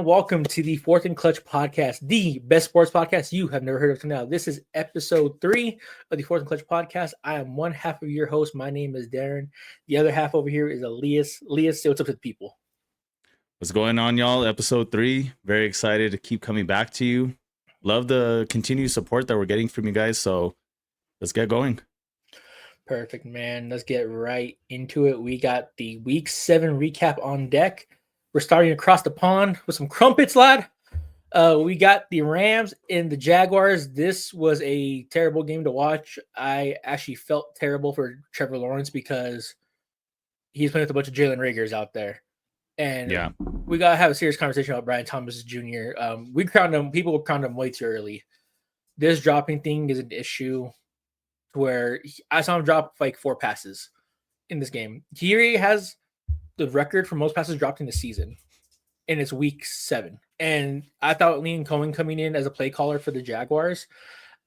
welcome to the Fourth and Clutch podcast, the best sports podcast you have never heard of till now. This is episode 3 of the Fourth and Clutch podcast. I am one half of your host. My name is Darren. The other half over here is Elias. Elias, say what's up to the people. What's going on, y'all? Episode 3. Very excited to keep coming back to you. Love the continued support that we're getting from you guys. So let's get going. Perfect, man. Let's get right into it. We got the Week 7 recap on deck. We're starting across the pond with some crumpets, lad. We got the Rams and the Jaguars. This was a terrible game to watch. I actually felt terrible for Trevor Lawrence because he's playing with a bunch of Jalen Reagors out there. And we got to have a serious conversation about Brian Thomas Jr. People crowned him way too early. This dropping thing is an issue where I saw him drop like 4 passes in this game. He already has the record for most passes dropped in the season, and it's Week 7. And I thought Liam Cohen coming in as a play caller for the Jaguars,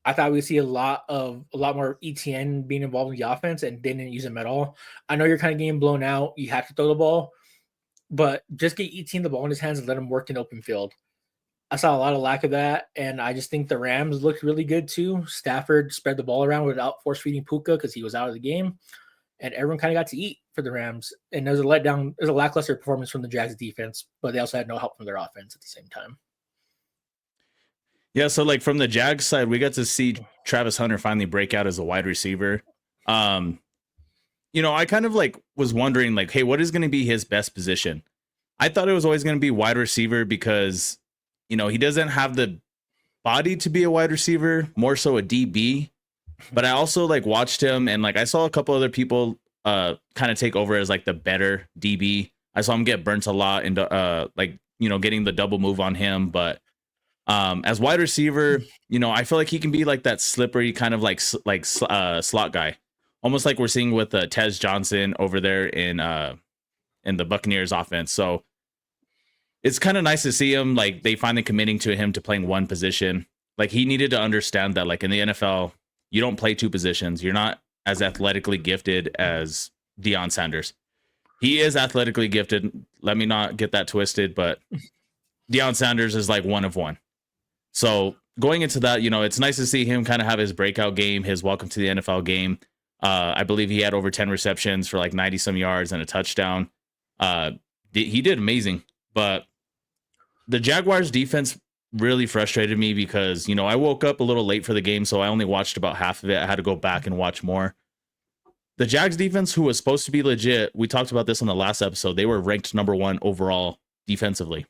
I thought we'd see a lot more ETN being involved in the offense, and didn't use him at all. I know you're kind of getting blown out. You have to throw the ball, but just get ETN the ball in his hands and let him work in open field. I saw a lot of lack of that, and I just think the Rams looked really good too. Stafford spread the ball around without force feeding Puka because he was out of the game, and everyone kind of got to eat for the Rams. And there's a letdown. There's a lackluster performance from the Jags defense, but they also had no help from their offense at the same time. Yeah, so like from the Jags side, we got to see Travis Hunter finally break out as a wide receiver. I kind of like was wondering like, hey, what is going to be his best position? I thought it was always going to be wide receiver because, he doesn't have the body to be a wide receiver, more so a DB. But I also like watched him and like I saw a couple other people kind of take over as like the better DB. I saw him get burnt a lot and getting the double move on him. But as wide receiver, I feel like he can be like that slippery kind of like slot guy, almost like we're seeing with Tez Johnson over there in the Buccaneers offense. So it's kind of nice to see him like they finally committing to him to playing one position. Like he needed to understand that like in the NFL, you don't play 2 positions. You're not as athletically gifted as Deion Sanders. He is athletically gifted. Let me not get that twisted, but Deion Sanders is like one of one. So going into that, it's nice to see him kind of have his breakout game, his welcome to the NFL game. I believe he had over 10 receptions for like 90 some yards and a touchdown. He did amazing, but the Jaguars defense really frustrated me because, I woke up a little late for the game, so I only watched about half of it. I had to go back and watch more. The Jags defense, who was supposed to be legit, we talked about this on the last episode, they were ranked number 1 overall defensively.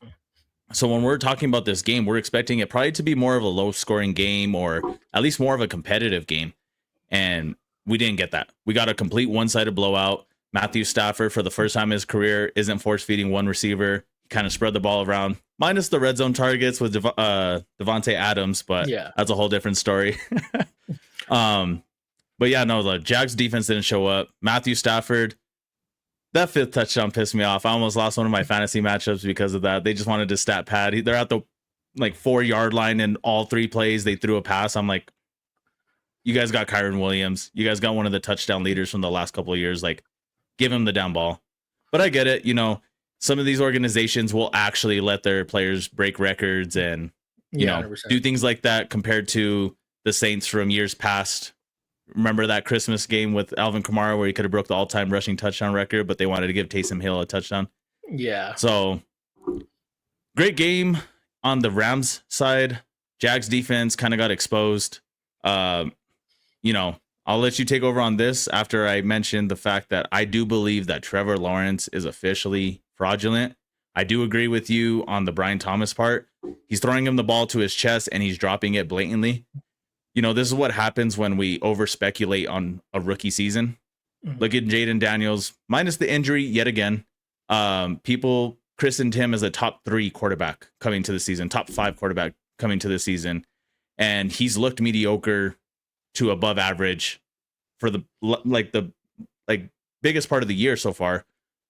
So when we're talking about this game, we're expecting it probably to be more of a low-scoring game or at least more of a competitive game. And we didn't get that. We got a complete one-sided blowout. Matthew Stafford, for the first time in his career, isn't force-feeding one receiver. He kind of spread the ball around, minus the red zone targets with Devontae Adams, but that's a whole different story. But yeah, no, the Jags defense didn't show up. Matthew Stafford, that 5th touchdown pissed me off. I almost lost one of my fantasy matchups because of that. They just wanted to stat pad. They're at the 4-yard line, and all 3 plays they threw a pass. I'm like, you guys got Kyron Williams. You guys got one of the touchdown leaders from the last couple of years. Like, give him the down ball. But I get it. Some of these organizations will actually let their players break records and, do things like that compared to the Saints from years past. Remember that Christmas game with Alvin Kamara where he could have broke the all-time rushing touchdown record, but they wanted to give Taysom Hill a touchdown? Yeah. So, great game on the Rams side. Jags defense kind of got exposed. I'll let you take over on this after I mentioned the fact that I do believe that Trevor Lawrence is officially fraudulent. I do agree with you on the Brian Thomas part. He's throwing him the ball to his chest and he's dropping it blatantly. This is what happens when we over speculate on a rookie season. Mm-hmm. Look at Jaden Daniels, minus the injury yet again. People christened him as a top 3 quarterback coming to the season, top 5 quarterback coming to the season. And he's looked mediocre to above average for the biggest part of the year so far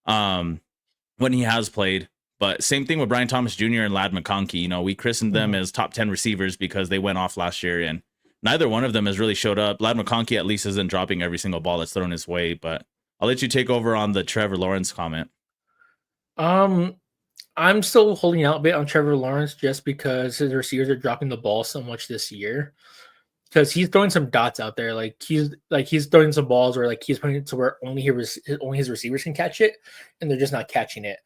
when he has played. But same thing with Brian Thomas Jr. and Ladd McConkey. We christened them as top 10 receivers because they went off last year, and neither one of them has really showed up. Ladd McConkey at least isn't dropping every single ball that's thrown his way. But I'll let you take over on the Trevor Lawrence comment. I'm I'm still holding out a bit on Trevor Lawrence just because his receivers are dropping the ball so much this year. Because he's throwing some dots out there, he's throwing some balls where like he's putting it to where only his receivers can catch it, and they're just not catching it.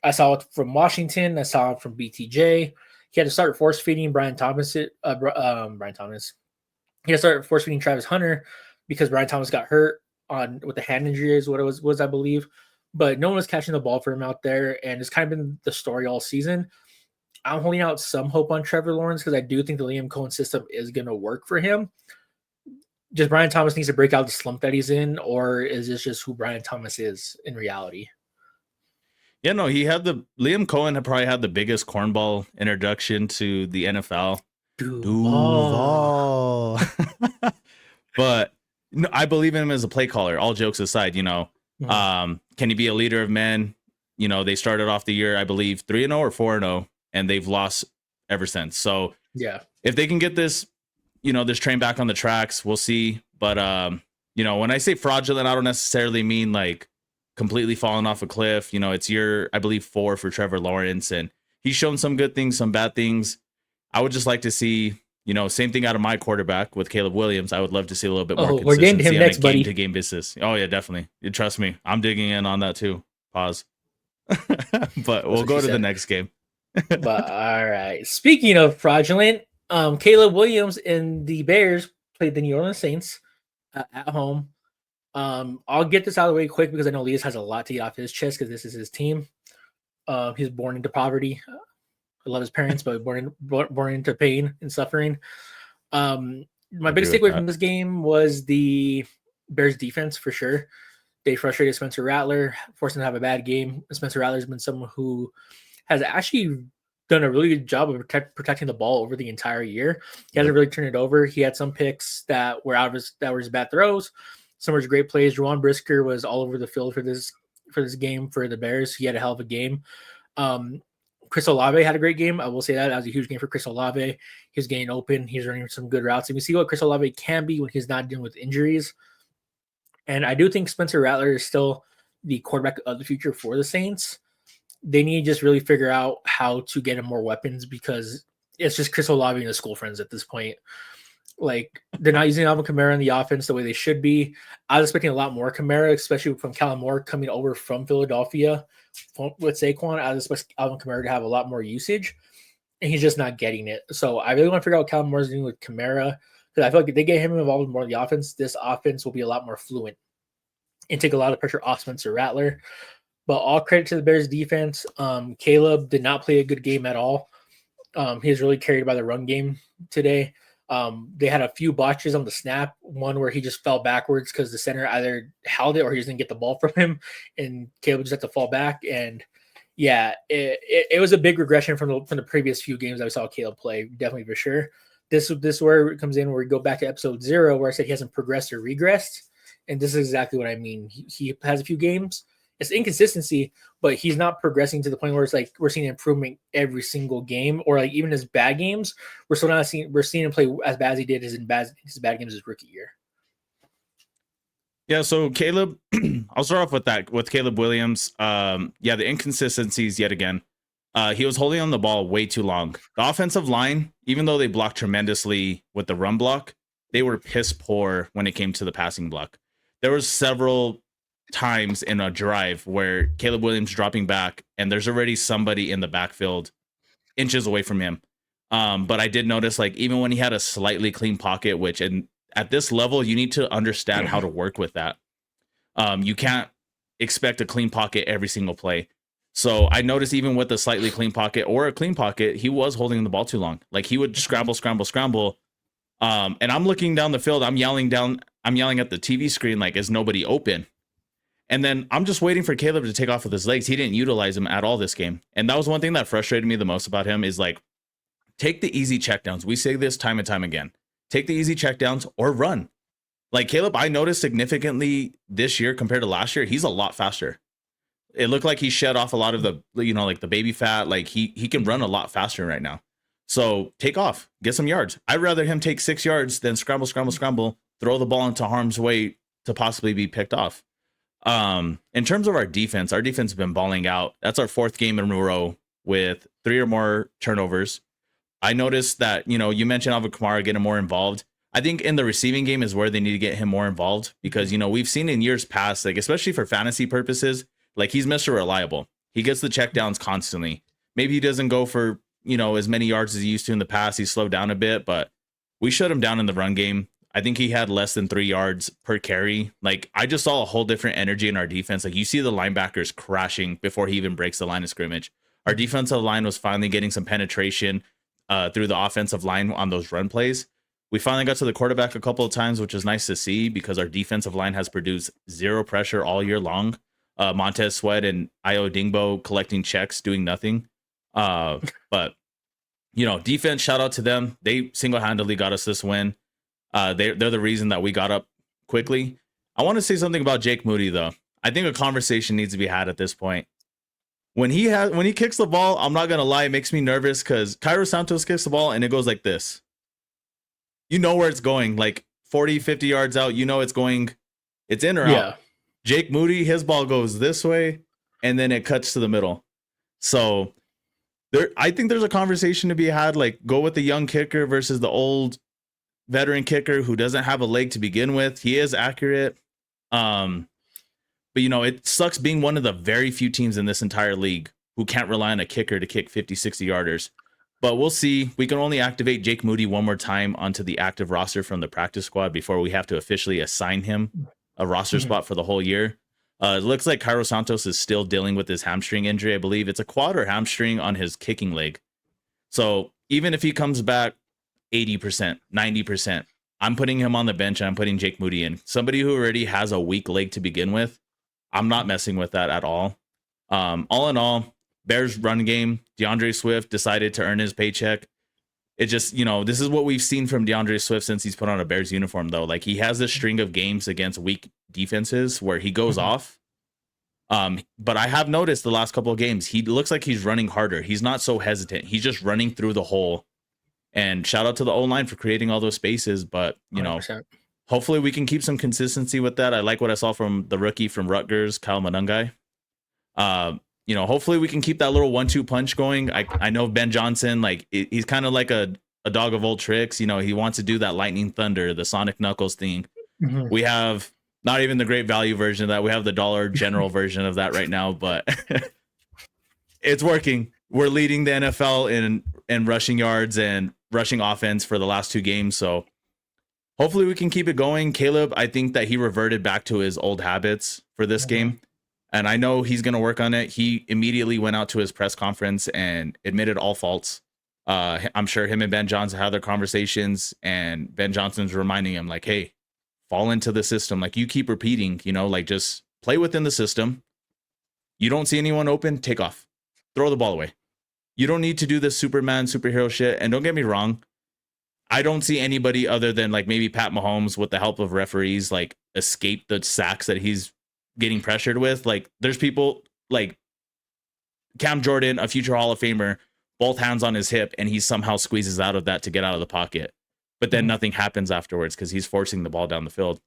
I saw it from Washington. I saw it from BTJ. He had to start force feeding Brian Thomas. Brian Thomas. He had to start force feeding Travis Hunter because Brian Thomas got hurt on with the hand injury, is what it was I believe. But no one was catching the ball for him out there, and it's kind of been the story all season. I'm holding out some hope on Trevor Lawrence because I do think the Liam Cohen system is going to work for him. Just Brian Thomas needs to break out the slump that he's in, or is this just who Brian Thomas is in reality? Yeah, no, Liam Cohen had probably had the biggest cornball introduction to the NFL. Duval. But no, I believe in him as a play caller. All jokes aside, can he be a leader of men? They started off the year, I believe, 3-0 or 4-0, and they've lost ever since. So yeah, if they can get this, this train back on the tracks, we'll see. But when I say fraudulent, I don't necessarily mean like completely falling off a cliff. It's year, I believe, 4 for Trevor Lawrence, and he's shown some good things, some bad things. I would just like to see, same thing out of my quarterback with Caleb Williams. I would love to see a little bit more consistency. We're getting to him next, buddy. Game-to-game basis. Oh yeah, definitely. Trust me, I'm digging in on that too. Pause. But we'll go to the next game. But all right. Speaking of fraudulent, Caleb Williams and the Bears played the New Orleans Saints at home. I'll get this out of the way quick because I know Elias has a lot to get off his chest because this is his team. He's born into poverty. I love his parents, but born into pain and suffering. My biggest takeaway from this game was the Bears defense for sure. They frustrated Spencer Rattler, forced him to have a bad game. Spencer Rattler's been someone who has actually done a really good job of protecting the ball over the entire year. He hasn't really turned it over. He had some picks that were his bad throws. Some of his great plays. Juwan Brisker was all over the field for this game for the Bears. He had a hell of a game. Chris Olave had a great game. I will say that was a huge game for Chris Olave. He was getting open. He's running some good routes. And we see what Chris Olave can be when he's not dealing with injuries. And I do think Spencer Rattler is still the quarterback of the future for the Saints. They need to just really figure out how to get him more weapons because it's just Chris Olave and his school friends at this point. Like, they're not using Alvin Kamara in the offense the way they should be. I was expecting a lot more Kamara, especially from Kellen Moore coming over from Philadelphia with Saquon. I was expecting Alvin Kamara to have a lot more usage, and he's just not getting it. So I really want to figure out what Kellen Moore's doing with Kamara because I feel like if they get him involved more in the offense, this offense will be a lot more fluent and take a lot of pressure off Spencer Rattler. But all credit to the Bears defense. Caleb did not play a good game at all. He was really carried by the run game today. They had a few botches on the snap. One where he just fell backwards because the center either held it or he just didn't get the ball from him, and Caleb just had to fall back. And yeah, it was a big regression from the previous few games that we saw Caleb play, definitely for sure. This is where it comes in where we go back to episode 0 where I said he hasn't progressed or regressed, and this is exactly what I mean. He has a few games. It's inconsistency, but he's not progressing to the point where it's like we're seeing improvement every single game, or like even his bad games, we're seeing him play as bad as he did his bad games his rookie year. Yeah, so Caleb, I'll start off with that with Caleb Williams. The inconsistencies yet again. He was holding on the ball way too long. The offensive line, even though they blocked tremendously with the run block, they were piss poor when it came to the passing block. There was several times in a drive where Caleb Williams dropping back and there's already somebody in the backfield inches away from him. But I did notice, like, even when he had a slightly clean pocket, which at this level, you need to understand how to work with that. You can't expect a clean pocket every single play. So I noticed even with a slightly clean pocket or a clean pocket, he was holding the ball too long. Like, he would scramble. And I'm looking down the field. I'm yelling at the TV screen, like, is nobody open? And then I'm just waiting for Caleb to take off with his legs. He didn't utilize him at all this game. And that was one thing that frustrated me the most about him is, like, take the easy checkdowns. We say this time and time again. Take the easy checkdowns or run. Like, Caleb, I noticed significantly this year compared to last year, he's a lot faster. It looked like he shed off a lot of the, like the baby fat. Like, he can run a lot faster right now. So take off, get some yards. I'd rather him take 6 yards than scramble, throw the ball into harm's way to possibly be picked off. In terms of our defense has been balling out. That's our 4th game in a row with 3 or more turnovers. I noticed that, you mentioned Alvin Kamara getting more involved. I think in the receiving game is where they need to get him more involved because, we've seen in years past, like, especially for fantasy purposes, like he's Mr. Reliable. He gets the checkdowns constantly. Maybe he doesn't go for, as many yards as he used to in the past. He's slowed down a bit, but we shut him down in the run game. I think he had less than 3 yards per carry. Like, I just saw a whole different energy in our defense. Like, you see the linebackers crashing before he even breaks the line of scrimmage. Our defensive line was finally getting some penetration through the offensive line on those run plays. We finally got to the quarterback a couple of times, which is nice to see because our defensive line has produced 0 pressure all year long. Montez Sweat and Io Dingbo collecting checks, doing nothing. But, defense, shout out to them. They single-handedly got us this win. They're the reason that we got up quickly. I want to say something about Jake Moody, though. I think a conversation needs to be had at this point. When he kicks the ball, I'm not gonna lie, it makes me nervous because Cairo Santos kicks the ball and it goes like this. You know where it's going, like 40, 50 yards out. It's going, it's in or out. Jake Moody, his ball goes this way, and then it cuts to the middle. So I think there's a conversation to be had, like go with the young kicker versus the old veteran kicker who doesn't have a leg to begin with. He is accurate. But, it sucks being one of the very few teams in this entire league who can't rely on a kicker to kick 50, 60 yarders. But we'll see. We can only activate Jake Moody one more time onto the active roster from the practice squad before we have to officially assign him a roster spot for the whole year. It looks like Cairo Santos is still dealing with his hamstring injury. I believe it's a quad or hamstring on his kicking leg. So even if he comes back 80%, 90%, I'm putting him on the bench and I'm putting Jake Moody in. Somebody who already has a weak leg to begin with. I'm not messing with that at all. All in all, Bears run game, DeAndre Swift decided to earn his paycheck. It just, this is what we've seen from DeAndre Swift since he's put on a Bears uniform, though. Like, he has this string of games against weak defenses where he goes off. But I have noticed the last couple of games, he looks like he's running harder. He's not so hesitant. He's just running through the hole. And shout out to the O-line for creating all those spaces. But, 100%. Hopefully we can keep some consistency with that. I like what I saw from the rookie from Rutgers, Kyle Monungai. Hopefully we can keep that little 1-2 punch going. I know Ben Johnson, like he's kind of like a dog of old tricks. He wants to do that lightning thunder, the Sonic Knuckles thing. Mm-hmm. We have not even the great value version of that. We have the Dollar General version of that right now, but it's working. We're leading the NFL in rushing yards and rushing offense for the last 2 games. So hopefully we can keep it going. Caleb, I think that he reverted back to his old habits for this game. And I know he's going to work on it. He immediately went out to his press conference and admitted all faults. I'm sure him and Ben Johnson had their conversations, and Ben Johnson's reminding him, like, hey, fall into the system. Like, you keep repeating, like, just play within the system. You don't see anyone open, take off. Throw the ball away. You don't need to do this Superman, superhero shit. And don't get me wrong, I don't see anybody other than like maybe Pat Mahomes with the help of referees like escape the sacks that he's getting pressured with. Like, there's people like Cam Jordan, a future Hall of Famer, both hands on his hip, and he somehow squeezes out of that to get out of the pocket. But then nothing happens afterwards because he's forcing the ball down the field.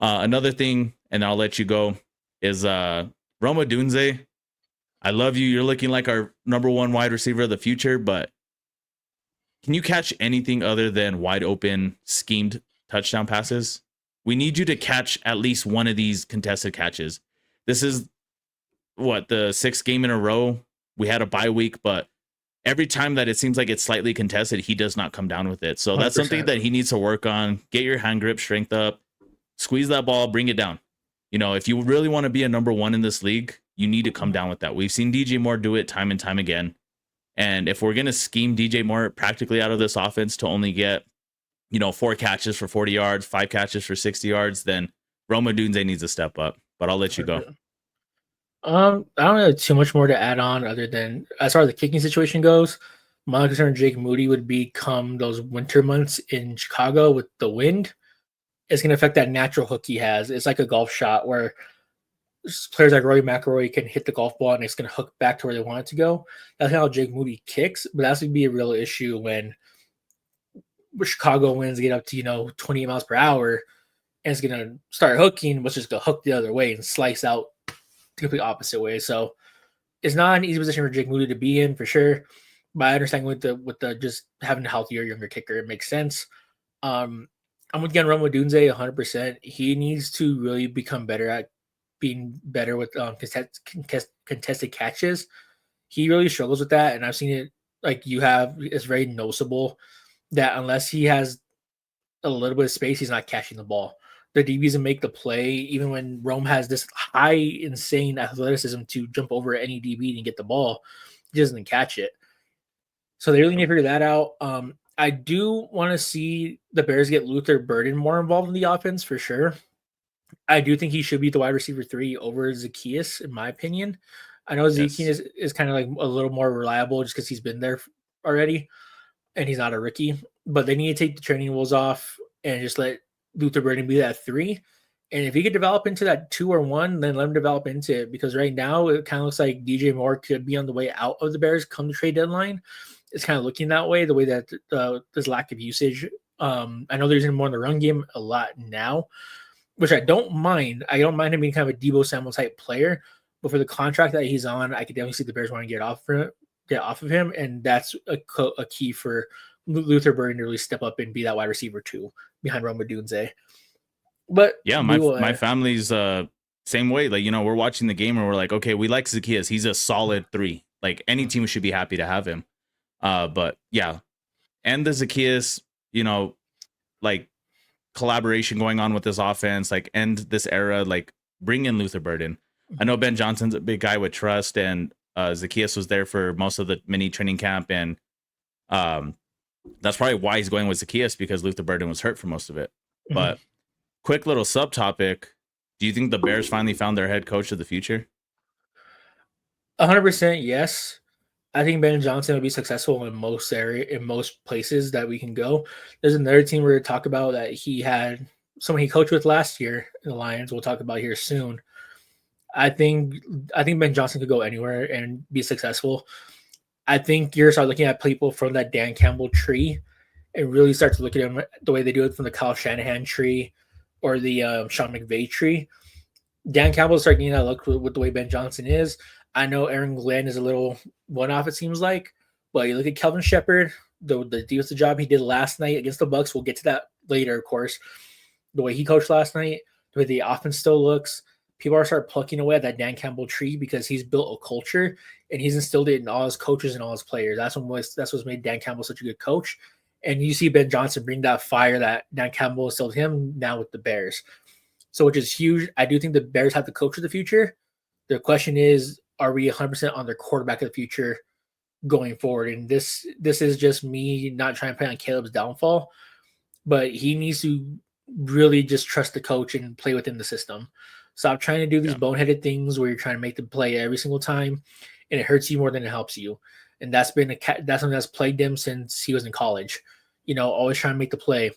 Another thing, and I'll let you go, is Roma Dunze. I love you. You're looking like our number 1 wide receiver of the future, but can you catch anything other than wide open, schemed touchdown passes? We need you to catch at least one of these contested catches. This is the 6th game in a row. We had a bye week, but every time that it seems like it's slightly contested, he does not come down with it. So 100%. That's something that he needs to work on. Get your hand grip strength up, squeeze that ball, bring it down. If you really want to be a number 1 in this league, you need to come down with that. We've seen DJ Moore do it time and time again. And if we're going to scheme DJ Moore practically out of this offense to only get, 4 catches for 40 yards, 5 catches for 60 yards, then Roma Dunze needs to step up. But I'll let you go. I don't have too much more to add on other than as far as the kicking situation goes. My concern, Jake Moody, would become those winter months in Chicago with the wind. It's going to affect that natural hook he has. It's like a golf shot where players like Rory McIlroy can hit the golf ball and it's going to hook back to where they want it to go. That's how Jake Moody kicks, but that's going to be a real issue when Chicago winds get up to 28 miles per hour, and it's going to start hooking, but it's just going to hook the other way and slice out the complete opposite way. So it's not an easy position for Jake Moody to be in for sure. But I understand with the just having a healthier, younger kicker, it makes sense. Um, I'm with Ron Dunze 100%. He needs to really become better at being better with contested catches. He really struggles with that, and I've seen it like you have. It's very noticeable that unless he has a little bit of space, he's not catching the ball. The DBs and make the play, even when Rome has this high, insane athleticism to jump over any DB and get the ball, he doesn't catch it. So they really need to figure that out. I do want to see the Bears get Luther Burden more involved in the offense for sure. I do think he should be the wide receiver 3 over Zacchaeus, in my opinion. I know Zacchaeus is kind of like a little more reliable just because he's been there already and he's not a rookie. But they need to take the training wheels off and just let Luther Burden be that 3. And if he could develop into that 2 or 1, then let him develop into it. Because right now it kind of looks like DJ Moore could be on the way out of the Bears come the trade deadline. It's kind of looking that way, the way that there's lack of usage. I know they're using more in the run game a lot now, which I don't mind. I don't mind him being kind of a Deebo Samuel type player, but for the contract that he's on, I could definitely see the Bears want to get off of him, and that's a key for Luther Burden to really step up and be that wide receiver 2 behind Rome Odunze. But yeah, my family's same way. Like, we're watching the game and we're like, okay, we like Zacchaeus. He's a solid 3. Like, any team should be happy to have him. But yeah, and the Zacchaeus, like collaboration going on with this offense, like end this era, like bring in Luther Burden. I know Ben Johnson's a big guy with trust, and Zacchaeus was there for most of the mini training camp, and that's probably why he's going with Zacchaeus, because Luther Burden was hurt for most of it. But quick little subtopic: do you think the Bears finally found their head coach of the future? 100% yes. I think Ben Johnson will be successful in most places that we can go. There's another team we're going to talk about that he had someone he coached with last year in the Lions. We'll talk about here soon. I think Ben Johnson could go anywhere and be successful. I think you're start looking at people from that Dan Campbell tree and really start to look at him the way they do it from the Kyle Shanahan tree or the Sean McVay tree. Dan Campbell starting getting that look with the way Ben Johnson is. I know Aaron Glenn is a little one-off, it seems like, but you look at Kelvin Shepard, the defensive job he did last night against the Bucs. We'll get to that later, of course. The way he coached last night, the way the offense still looks, people are start plucking away at that Dan Campbell tree because he's built a culture and he's instilled it in all his coaches and all his players. That's what's made Dan Campbell such a good coach. And you see Ben Johnson bring that fire that Dan Campbell instilled him now with the Bears. So, which is huge. I do think the Bears have the coach of the future. The question is, are we 100% on their quarterback of the future going forward? And this is just me not trying to play on Caleb's downfall, but he needs to really just trust the coach and play within the system. Stop trying to do these boneheaded things where you're trying to make them play every single time, and it hurts you more than it helps you. And that's something that's plagued him since he was in college. Always trying to make the play.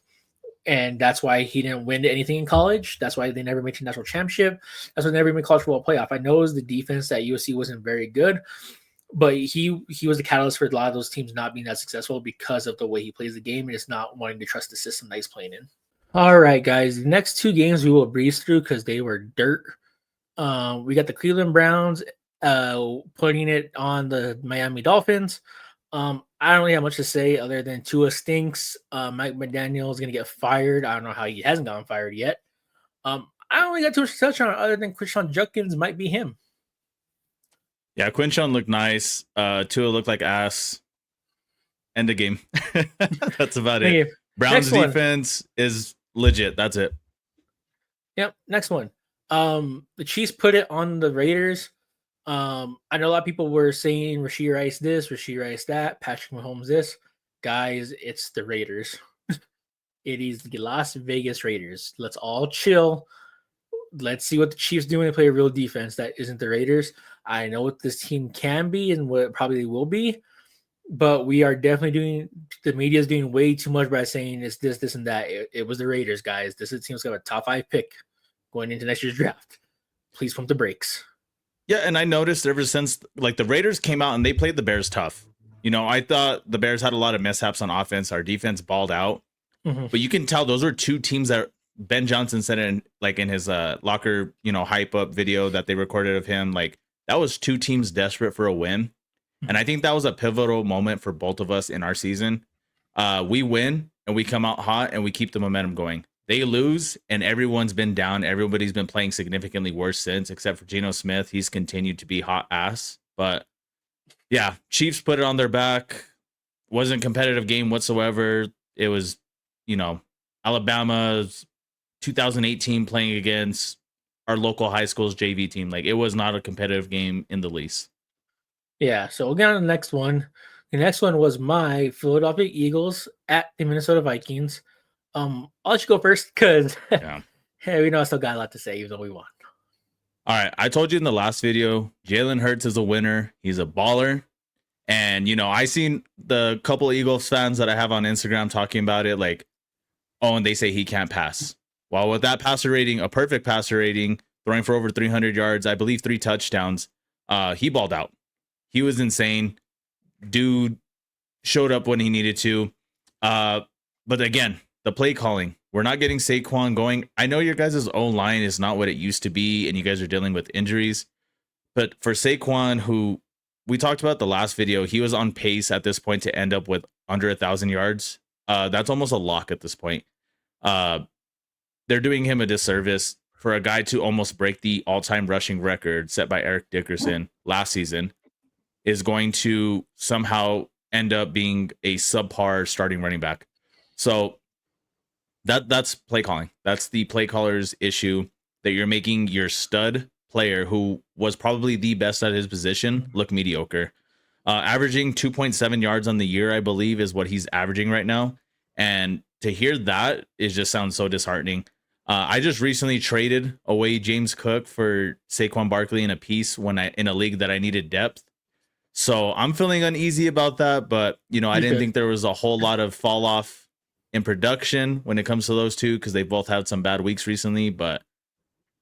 And that's why he didn't win anything in college. That's why they never made the national championship. That's why they never made college football playoff. I know it was the defense at USC wasn't very good, but he was the catalyst for a lot of those teams not being that successful because of the way he plays the game and it's not wanting to trust the system that he's playing in. All right, guys. The next 2 games we will breeze through because they were dirt. We got the Cleveland Browns putting it on the Miami Dolphins. I don't really have much to say other than Tua stinks. Mike McDaniel is going to get fired. I don't know how he hasn't gotten fired yet. I don't really got too much to touch on other than Quinshon Judkins might be him. Yeah, Quinshon looked nice. Tua looked like ass. End of game. That's about it. Browns defense is legit. That's it. Yep. Next one. The Chiefs put it on the Raiders. I know a lot of people were saying Rashee Rice this, Rashee Rice that, Patrick Mahomes this. Guys, it's the Raiders. It is the Las Vegas Raiders. Let's all chill. Let's see what the Chiefs do when they play a real defense that isn't the Raiders. I know what this team can be and what it probably will be, but we are definitely the media is doing way too much by saying it's this, and that. It was the Raiders, guys. This is the team that's got a top 5 pick going into next year's draft. Please pump the brakes. Yeah, and I noticed ever since like the Raiders came out and they played the Bears tough. I thought the Bears had a lot of mishaps on offense. Our defense balled out. But you can tell those are 2 teams that Ben Johnson said in his locker, hype up video that they recorded of him. Like, that was two teams desperate for a win. And I think that was a pivotal moment for both of us in our season. We win and we come out hot and we keep the momentum going. They lose and everyone's been down. Everybody's been playing significantly worse since, except for Geno Smith. He's continued to be hot ass. But yeah, Chiefs put it on their back. Wasn't a competitive game whatsoever. It was, Alabama's 2018 playing against our local high school's JV team. Like, it was not a competitive game in the least. Yeah, so we'll get on to the next one. The next one was my Philadelphia Eagles at the Minnesota Vikings. I'll let you go first because hey, we know I still got a lot to say, even though we won. All right, I told you in the last video, Jalen Hurts is a winner. He's a baller. And, I seen the couple of Eagles fans that I have on Instagram talking about it, like, oh, and they say he can't pass. Well, with that passer rating, a perfect passer rating, throwing for over 300 yards, I believe 3 touchdowns, he balled out. He was insane. Dude showed up when he needed to. But again, the play calling. We're not getting Saquon going. I know your guys' own line is not what it used to be, and you guys are dealing with injuries. But for Saquon, who we talked about the last video, he was on pace at this point to end up with under 1,000 yards. That's almost a lock at this point. They're doing him a disservice for a guy to almost break the all-time rushing record set by Eric Dickerson last season. Is going to somehow end up being a subpar starting running back. So that's play calling. That's the play caller's issue, that you're making your stud player, who was probably the best at his position, look mediocre. Averaging 2.7 yards on the year, I believe, is what he's averaging right now. And to hear that, it just sounds so disheartening. I just recently traded away James Cook for Saquon Barkley in a piece in a league that I needed depth. So I'm feeling uneasy about that, but I didn't think there was a whole lot of fall off in production when it comes to those two, because they both had some bad weeks recently, but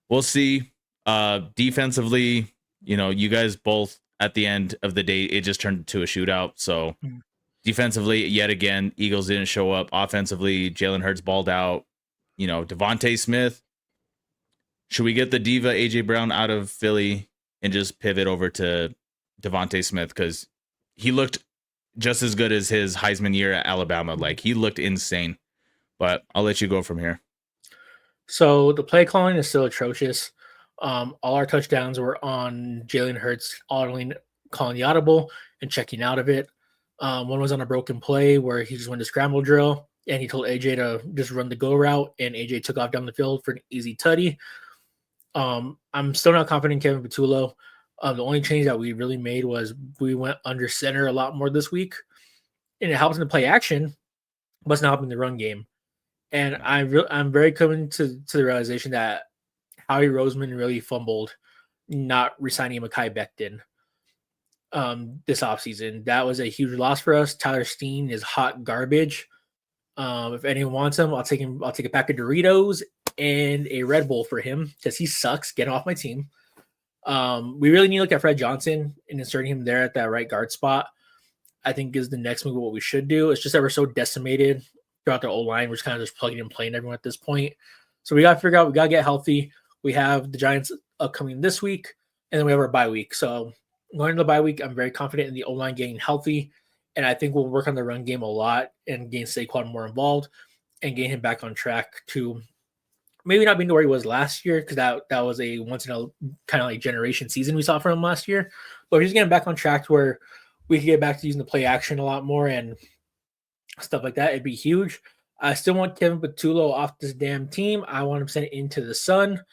we'll see. Defensively, you guys both, at the end of the day, it just turned into a shootout. So defensively, yet again, Eagles didn't show up. Offensively, Jalen Hurts balled out. Devontae Smith. Should we get the diva AJ Brown out of Philly and just pivot over to Devontae Smith, because he looked just as good as his Heisman year at Alabama? Like, he looked insane. But I'll let you go from here. So the play calling is still atrocious. All our touchdowns were on Jalen Hurts calling the audible and checking out of it. One was on a broken play where he just went to scramble drill and he told AJ to just run the go route, and AJ took off down the field for an easy tutty. I'm still not confident in Kevin Patullo. The only change that we really made was we went under center a lot more this week, and it helps in the play action, but it's not helping the run game. And I'm very coming to the realization that Howie Roseman really fumbled not resigning Mekhi Becton this offseason. That was a huge loss for us. Tyler Steen is hot garbage. If anyone wants him, I'll take a pack of Doritos and a Red Bull for him, because he sucks. Get him off my team. We really need to look at Fred Johnson and inserting him there at that right guard spot. I think is the next move. What we should do. It's just that we're so decimated throughout the O-line. We're just kind of just plugging and playing everyone at this point. So we got to figure out. We got to get healthy. We have the Giants upcoming this week, and then we have our bye week. So going into the bye week, I'm very confident in the O-line getting healthy, and I think we'll work on the run game a lot and gain Saquon more involved and get him back on track to maybe not being where he was last year, because that was a once in a kind of like generation season we saw from him last year. But he's getting back on track to where we can get back to using the play action a lot more and stuff like that. It'd be huge. I still want Kevin Patullo off this damn team. I want him sent into the sun.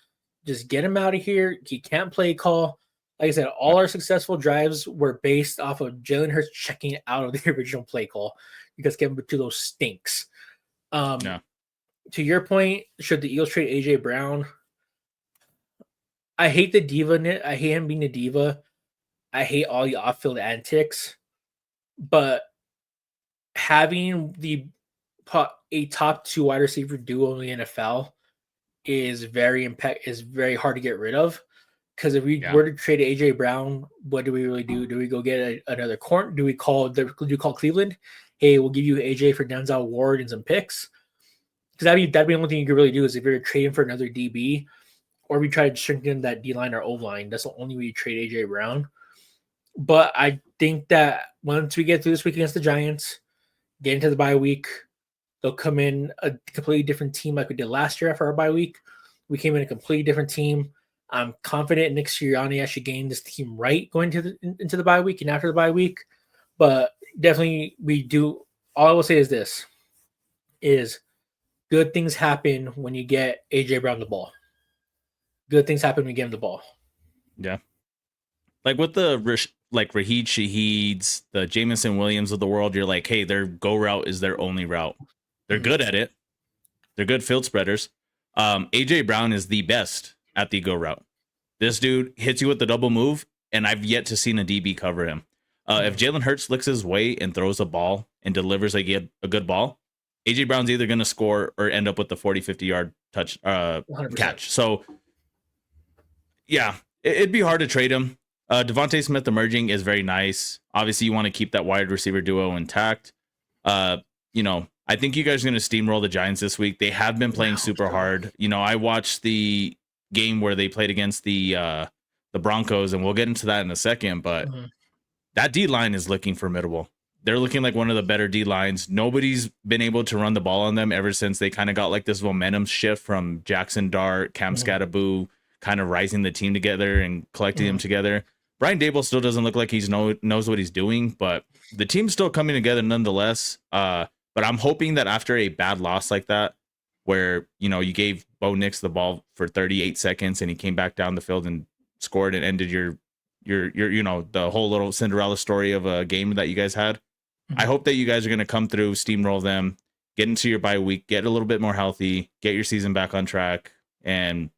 Just get him out of here. He can't play call. Like I said, all our successful drives were based off of Jalen Hurts checking out of the original play call, because Kevin Patullo stinks. To your point, should the Eagles trade AJ Brown? I hate the diva. I hate him being a diva. I hate all the off-field antics. But having a top 2 wide receiver duo in the NFL is very hard to get rid of. Because if we were to trade AJ Brown, what do we really do? Do we go get another corner? Do we call Cleveland? Hey, we'll give you AJ for Denzel Ward and some picks. Because that'd be the only thing you could really do is if you're trading for another DB. or we try to strengthen that D line or O line. That's the only way you trade AJ Brown. But I think that once we get through this week against the Giants, get into the bye week, they'll come in a completely different team like we did last year after our bye week. We came in a completely different team. I'm confident Nick Sirianni actually getting this team right going into the bye week and after the bye week. But definitely we do. All I will say is this, is good things happen when you get AJ Brown the ball. Good things happen when you get him the ball. Yeah. Like with the Raheed Shaheeds, the Jamison Williams of the world, you're like, hey, their go route is their only route. They're good at it. They're good field spreaders. AJ Brown is the best at the go route. This dude hits you with the double move, and I've yet to seen a DB cover him. If Jalen Hurts licks his way and throws a ball and delivers a good ball, AJ Brown's either going to score or end up with the 40, 50-yard catch. So, yeah, it'd be hard to trade him. Devontae Smith emerging is very nice. Obviously, you want to keep that wide receiver duo intact. I think you guys are going to steamroll the Giants this week. They have been playing super hard. I watched the game where they played against the Broncos, and we'll get into that in a second, but that D-line is looking formidable. They're looking like one of the better D-lines. Nobody's been able to run the ball on them ever since they kind of got like this momentum shift from Jackson Dart, Cam Scattaboo, kind of rising the team together and collecting them together. Brian Dable still doesn't look like he knows what he's doing, but the team's still coming together nonetheless. But I'm hoping that after a bad loss like that, where, you gave Bo Nix the ball for 38 seconds and he came back down the field and scored and ended your the whole little Cinderella story of a game that you guys had. I hope that you guys are going to come through, steamroll them, get into your bye week, get a little bit more healthy, get your season back on track. And,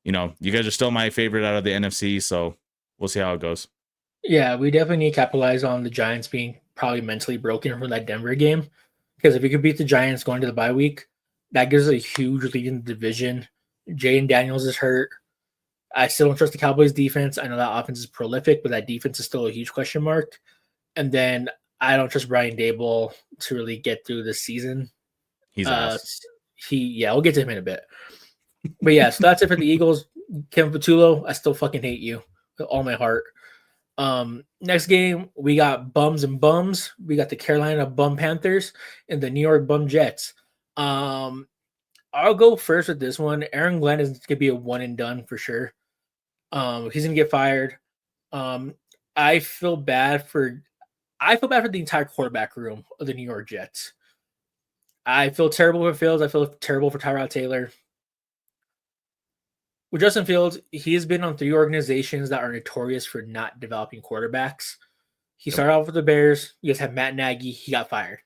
you guys are still my favorite out of the NFC. So we'll see how it goes. Yeah, we definitely need to capitalize on the Giants being probably mentally broken from that Denver game. Because if we could beat the Giants going to the bye week, that gives us a huge lead in the division. Jaden Daniels is hurt. I still don't trust the Cowboys defense. I know that offense is prolific, but that defense is still a huge question mark. And then I don't trust Brian Dable to really get through this season. He's we'll get to him in a bit. But yeah, so that's it for the Eagles. Kevin Patullo, I still fucking hate you with all my heart. Next game, we got bums and bums. We got the Carolina Bum Panthers and the New York Bum Jets. I'll go first with this one. Aaron Glenn is going to be a one and done for sure. He's going to get fired. I feel bad for the entire quarterback room of the New York Jets. I feel terrible for Fields. I feel terrible for Tyrod Taylor. With Justin Fields, he has been on 3 organizations that are notorious for not developing quarterbacks. He started off with the Bears. You guys have Matt Nagy. He got fired.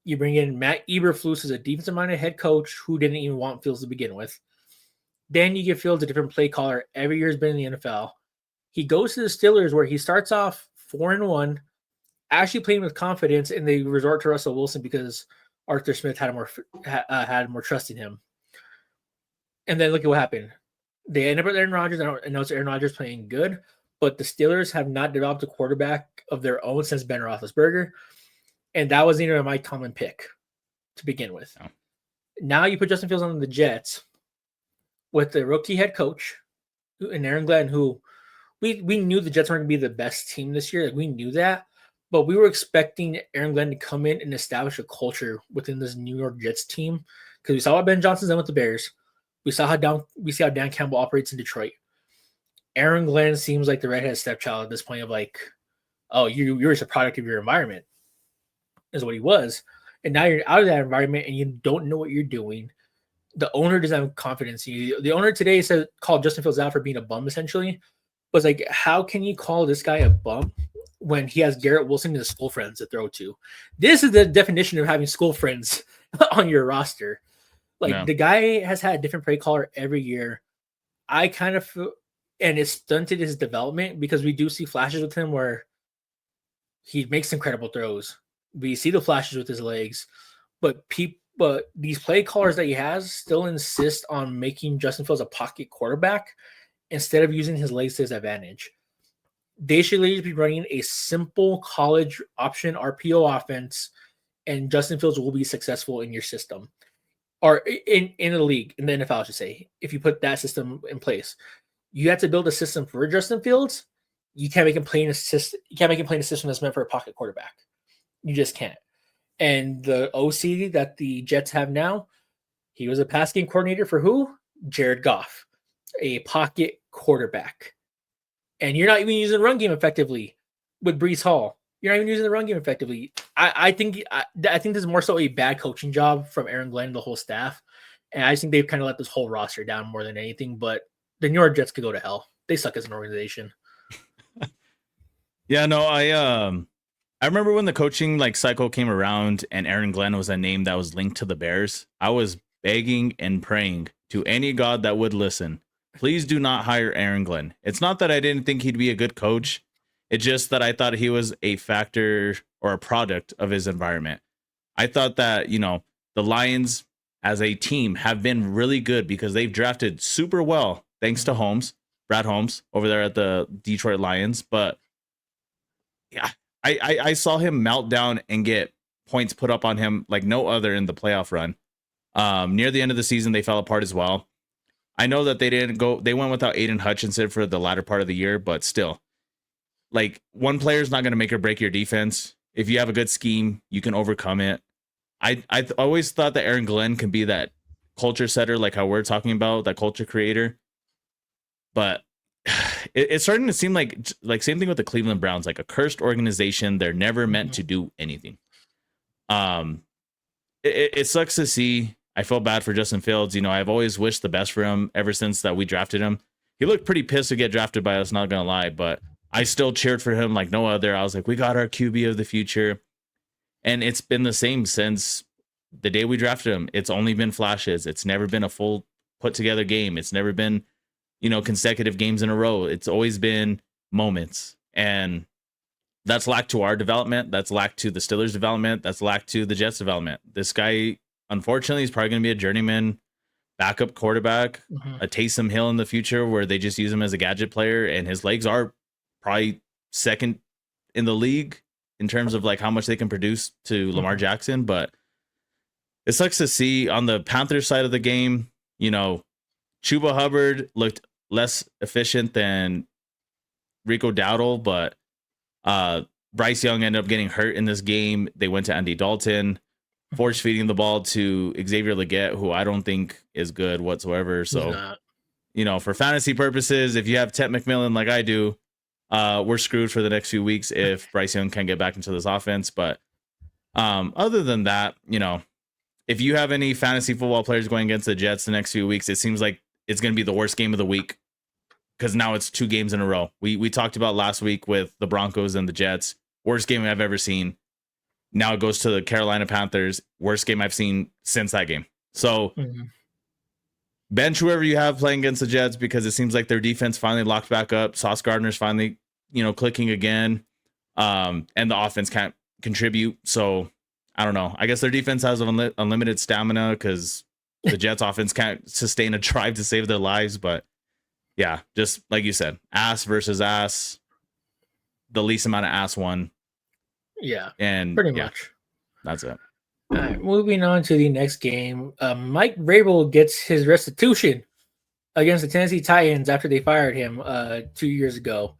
You bring in Matt Eberflus as a defensive-minded head coach who didn't even want Fields to begin with. Then you give Fields a different play caller. Every year has been in the NFL. He goes to the Steelers where he starts off 4-1, actually playing with confidence, and they resort to Russell Wilson because Arthur Smith had more trust in him. And then look at what happened. They end up with Aaron Rodgers. I know it's Aaron Rodgers playing good, but the Steelers have not developed a quarterback of their own since Ben Roethlisberger, and that wasn't even my common pick to begin with. No. Now you put Justin Fields on the Jets with the rookie head coach and Aaron Glenn, who we knew the Jets weren't going to be the best team this year. Like, we knew that, but we were expecting Aaron Glenn to come in and establish a culture within this New York Jets team because we saw what Ben Johnson's done with the Bears. We see how Dan Campbell operates in Detroit. Aaron Glenn seems like the redheaded stepchild at this point of like, oh, you're just a product of your environment, is what he was. And now you're out of that environment and you don't know what you're doing. The owner doesn't have confidence in you. The owner today called Justin Fields out for being a bum, essentially. Was like, how can you call this guy a bum when he has Garrett Wilson and his school friends to throw to? This is the definition of having school friends on your roster. The guy has had a different play caller every year. I kind of feel, and it's stunted his development because we do see flashes with him where he makes incredible throws. We see the flashes with his legs, but these play callers that he has still insist on making Justin Fields a pocket quarterback instead of using his legs to his advantage. They should literally be running a simple college option RPO offense, and Justin Fields will be successful in your system. or in the league, in the NFL, I should say, if you put that system in place, you have to build a system for Justin Fields. You can't make him play in a system. You can't make him play in a system that's meant for a pocket quarterback. You just can't. And the OC that the Jets have now, he was a pass game coordinator for who? Jared Goff, a pocket quarterback. And you're not even using the run game effectively with Brees Hall. You're not even using the run game effectively. I think this is more so a bad coaching job from Aaron Glenn, the whole staff. And I think they've kind of let this whole roster down more than anything. But the New York Jets could go to hell. They suck as an organization. Yeah, no, I remember when the coaching like cycle came around and Aaron Glenn was a name that was linked to the Bears. I was begging and praying to any god that would listen, please do not hire Aaron Glenn. It's not that I didn't think he'd be a good coach. It's just that I thought he was a factor or a product of his environment. I thought that, the Lions as a team have been really good because they've drafted super well thanks to Brad Holmes over there at the Detroit Lions. But yeah, I saw him melt down and get points put up on him like no other in the playoff run. Near the end of the season, they fell apart as well. I know that they went without Aiden Hutchinson for the latter part of the year, but still, like, one player is not going to make or break your defense. If you have a good scheme, you can overcome it. I always thought that Aaron Glenn can be that culture setter, like how we're talking about, that culture creator. But it's starting to seem like same thing with the Cleveland Browns, like a cursed organization. They're never meant to do anything. It sucks to see. I feel bad for Justin Fields. I've always wished the best for him ever since that we drafted him. He looked pretty pissed to get drafted by us, not going to lie, but I still cheered for him like no other. I was like, we got our QB of the future. And it's been the same since the day we drafted him. It's only been flashes. It's never been a full put together game. It's never been, consecutive games in a row. It's always been moments. And that's lacked to our development. That's lacked to the Steelers' development. That's lacked to the Jets' development. This guy, unfortunately, is probably going to be a journeyman backup quarterback, a Taysom Hill in the future where they just use him as a gadget player. And his legs are probably second in the league in terms of like how much they can produce to Lamar Jackson. But it sucks to see on the Panthers side of the game, Chuba Hubbard looked less efficient than Rico Dowdle, but Bryce Young ended up getting hurt in this game. They went to Andy Dalton, force feeding the ball to Xavier Legette, who I don't think is good whatsoever. So, for fantasy purposes, if you have Ted McMillan like I do, we're screwed for the next few weeks if Bryce Young can't get back into this offense. But other than that, if you have any fantasy football players going against the Jets the next few weeks, it seems like it's going to be the worst game of the week because now it's 2 games in a row. We talked about last week with the Broncos and the Jets, worst game I've ever seen. Now it goes to the Carolina Panthers, worst game I've seen since that game. So bench whoever you have playing against the Jets because it seems like their defense finally locked back up. Sauce Gardner's finally, clicking again. And the offense can't contribute. So I don't know. I guess their defense has unlimited stamina because the Jets offense can't sustain a drive to save their lives. But yeah, just like you said, ass versus ass, the least amount of ass won. Yeah, and pretty much. That's it. All right, moving on to the next game. Mike Vrabel gets his restitution against the Tennessee Titans after they fired him 2 years ago.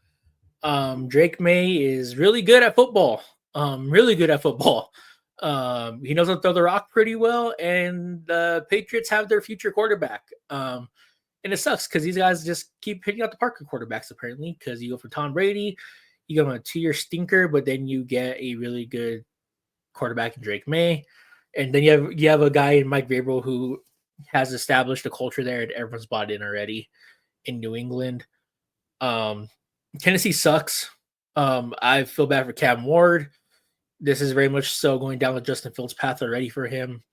Drake May is really good at football. He knows how to throw the rock pretty well, and the Patriots have their future quarterback. And it sucks because these guys just keep hitting out the park at quarterbacks, apparently, because you go for Tom Brady, you go on a 2-year stinker, but then you get a really good quarterback in Drake May. And then you have a guy in Mike Vrabel who has established a culture there and everyone's bought in already in New England. Tennessee sucks. I feel bad for Cam Ward. This is very much so going down the Justin Fields path already for him,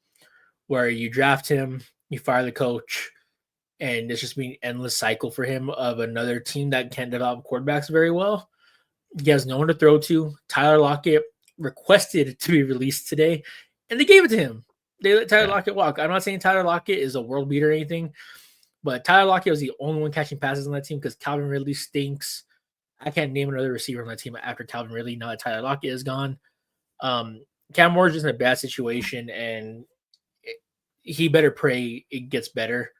where you draft him, you fire the coach, and it's just been an endless cycle for him of another team that can't develop quarterbacks very well. He has no one to throw to. Tyler Lockett requested to be released today, and they gave it to him. They let Tyler Lockett walk. I'm not saying Tyler Lockett is a world beater or anything, but Tyler Lockett was the only one catching passes on that team because Calvin Ridley stinks. I can't name another receiver on that team after Calvin Ridley now that Tyler Lockett is gone. Cam Ward's just in a bad situation, and he better pray it gets better.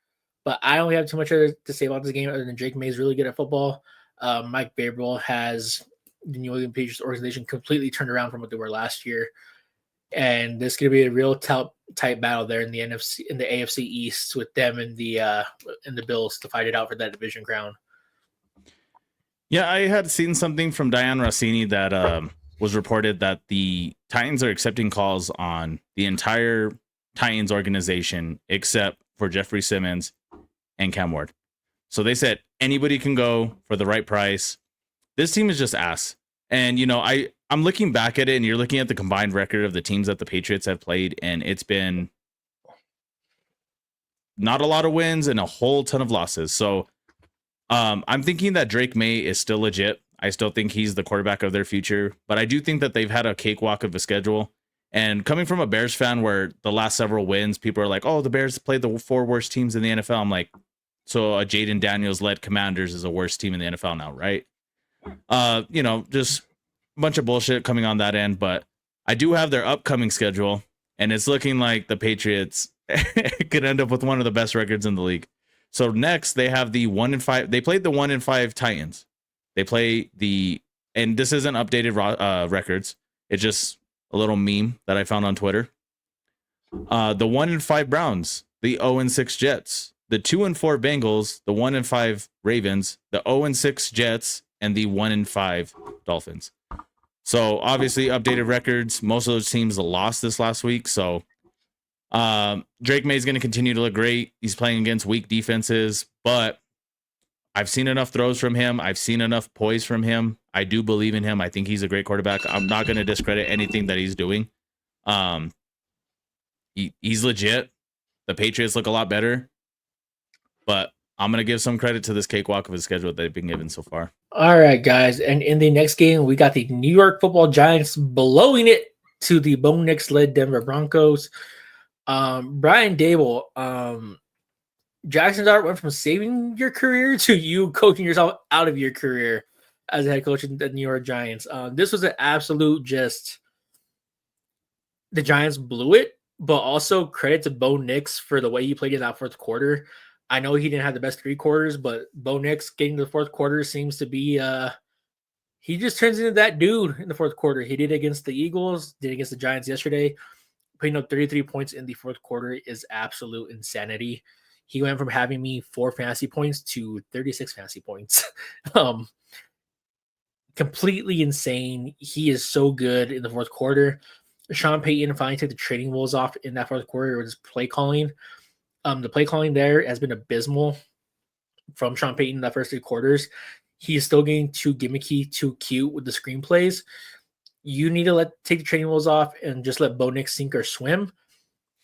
But I don't have too much to say about this game other than Drake May is really good at football. Mike Vrabel has the New England Patriots organization completely turned around from what they were last year, and this is going to be a real tight battle there in the AFC East with them and the Bills to fight it out for that division crown. Yeah, I had seen something from Diane Rossini that was reported that the Titans are accepting calls on the entire Titans organization except for Jeffrey Simmons and Cam Ward. So they said anybody can go for the right price. This team is just ass. And, you know, I'm looking back at it, and you're looking at the combined record of the teams that the Patriots have played, and it's been not a lot of wins and a whole ton of losses. So I'm thinking that Drake May is still legit. I still think he's the quarterback of their future, but I do think that they've had a cakewalk of a schedule. And coming from a Bears fan where the last several wins, people are like, oh, the Bears played the 4 worst teams in the NFL. I'm like, so a Jaden Daniels-led Commanders is a worst team in the NFL now, right? You know, just a bunch of bullshit coming on that end. But I do have their upcoming schedule, and it's looking like the Patriots could end up with one of the best records in the league. So next, they have the 1-5. They played the 1-5 Titans. They play and this isn't updated records. It's just a little meme that I found on Twitter. The 1-5 Browns, the 0-6 Jets, the 2-4 Bengals, the 1-5 Ravens, the 0-6 Jets, and the 1-5 Dolphins. So obviously updated records. Most of those teams lost this last week. So Drake May is going to continue to look great. He's playing against weak defenses, but I've seen enough throws from him. I've seen enough poise from him. I do believe in him. I think he's a great quarterback. I'm not going to discredit anything that he's doing. He's legit. The Patriots look a lot better, but I'm going to give some credit to this cakewalk of a schedule that they've been given so far. All right, guys. And in the next game, we got the New York Football Giants blowing it to the Bo Nix-led Denver Broncos. Brian Dable, Jackson Dart went from saving your career to you coaching yourself out of your career as a head coach of the New York Giants. This was an absolute the Giants blew it, but also credit to Bo Nix for the way he played in that fourth quarter. I know he didn't have the best 3 quarters, but Bo Nix getting to the fourth quarter seems to be he just turns into that dude in the fourth quarter. He did against the Eagles, did against the Giants yesterday. Putting up 33 points in the fourth quarter is absolute insanity. He went from having me 4 fantasy points to 36 fantasy points. Completely insane. He is so good in the fourth quarter. Sean Payton finally took the training wheels off in that fourth quarter with his play calling. The play calling there has been abysmal from Sean Payton in the first 3 quarters. He is still getting too gimmicky, too cute with the screenplays. You need to take the training wheels off and just let Bo Nix sink or swim.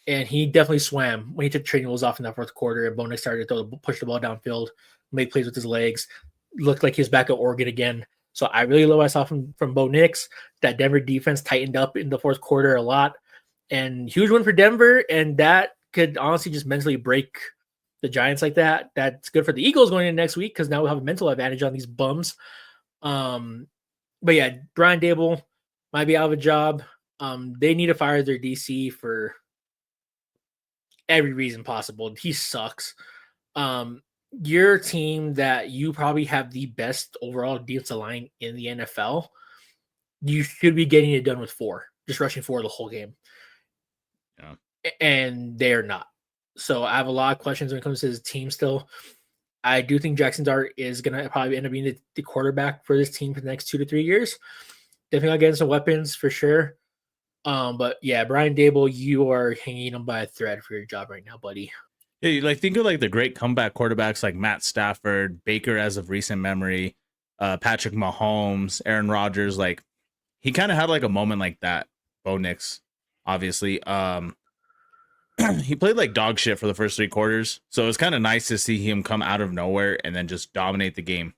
And he definitely swam when he took the training wheels off in that fourth quarter. And Bo Nix started to push the ball downfield, make plays with his legs. Looked like he was back at Oregon again. So I really love what I saw from Bo Nix. That Denver defense tightened up in the fourth quarter a lot. And huge win for Denver. And that could honestly just mentally break the Giants like that. That's good for the Eagles going into next week because now we'll have a mental advantage on these bums. But yeah, Brian Dable might be out of a job. They need to fire their DC for every reason possible. He sucks. Your team that you probably have the best overall defensive line in the NFL, you should be getting it done with 4, just rushing 4 the whole game. Yeah. And they're not. So I have a lot of questions when it comes to his team still. I do think Jackson Dart is going to probably end up being the quarterback for this team for the next 2 to 3 years. Definitely getting some weapons for sure. But yeah, Brian Dable, you are hanging on by a thread for your job right now, buddy. Yeah, you think of the great comeback quarterbacks like Matt Stafford, Baker as of recent memory, Patrick Mahomes, Aaron Rodgers. He kind of had a moment like that. Bo Nix, obviously. He played dog shit for the first 3 quarters, so it was kind of nice to see him come out of nowhere and then just dominate the game.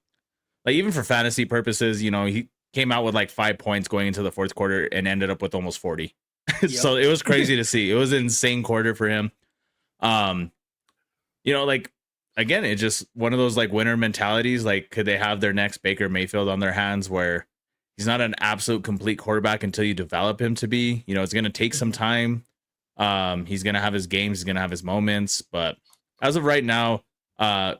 Even for fantasy purposes, he came out with 5 points going into the fourth quarter and ended up with almost 40. Yep. So it was crazy to see. It was an insane quarter for him. Again, it's just one of those winner mentalities. Could they have their next Baker Mayfield on their hands where he's not an absolute complete quarterback until you develop him to be? It's going to take some time. He's gonna have his games, he's gonna have his moments, but as of right now,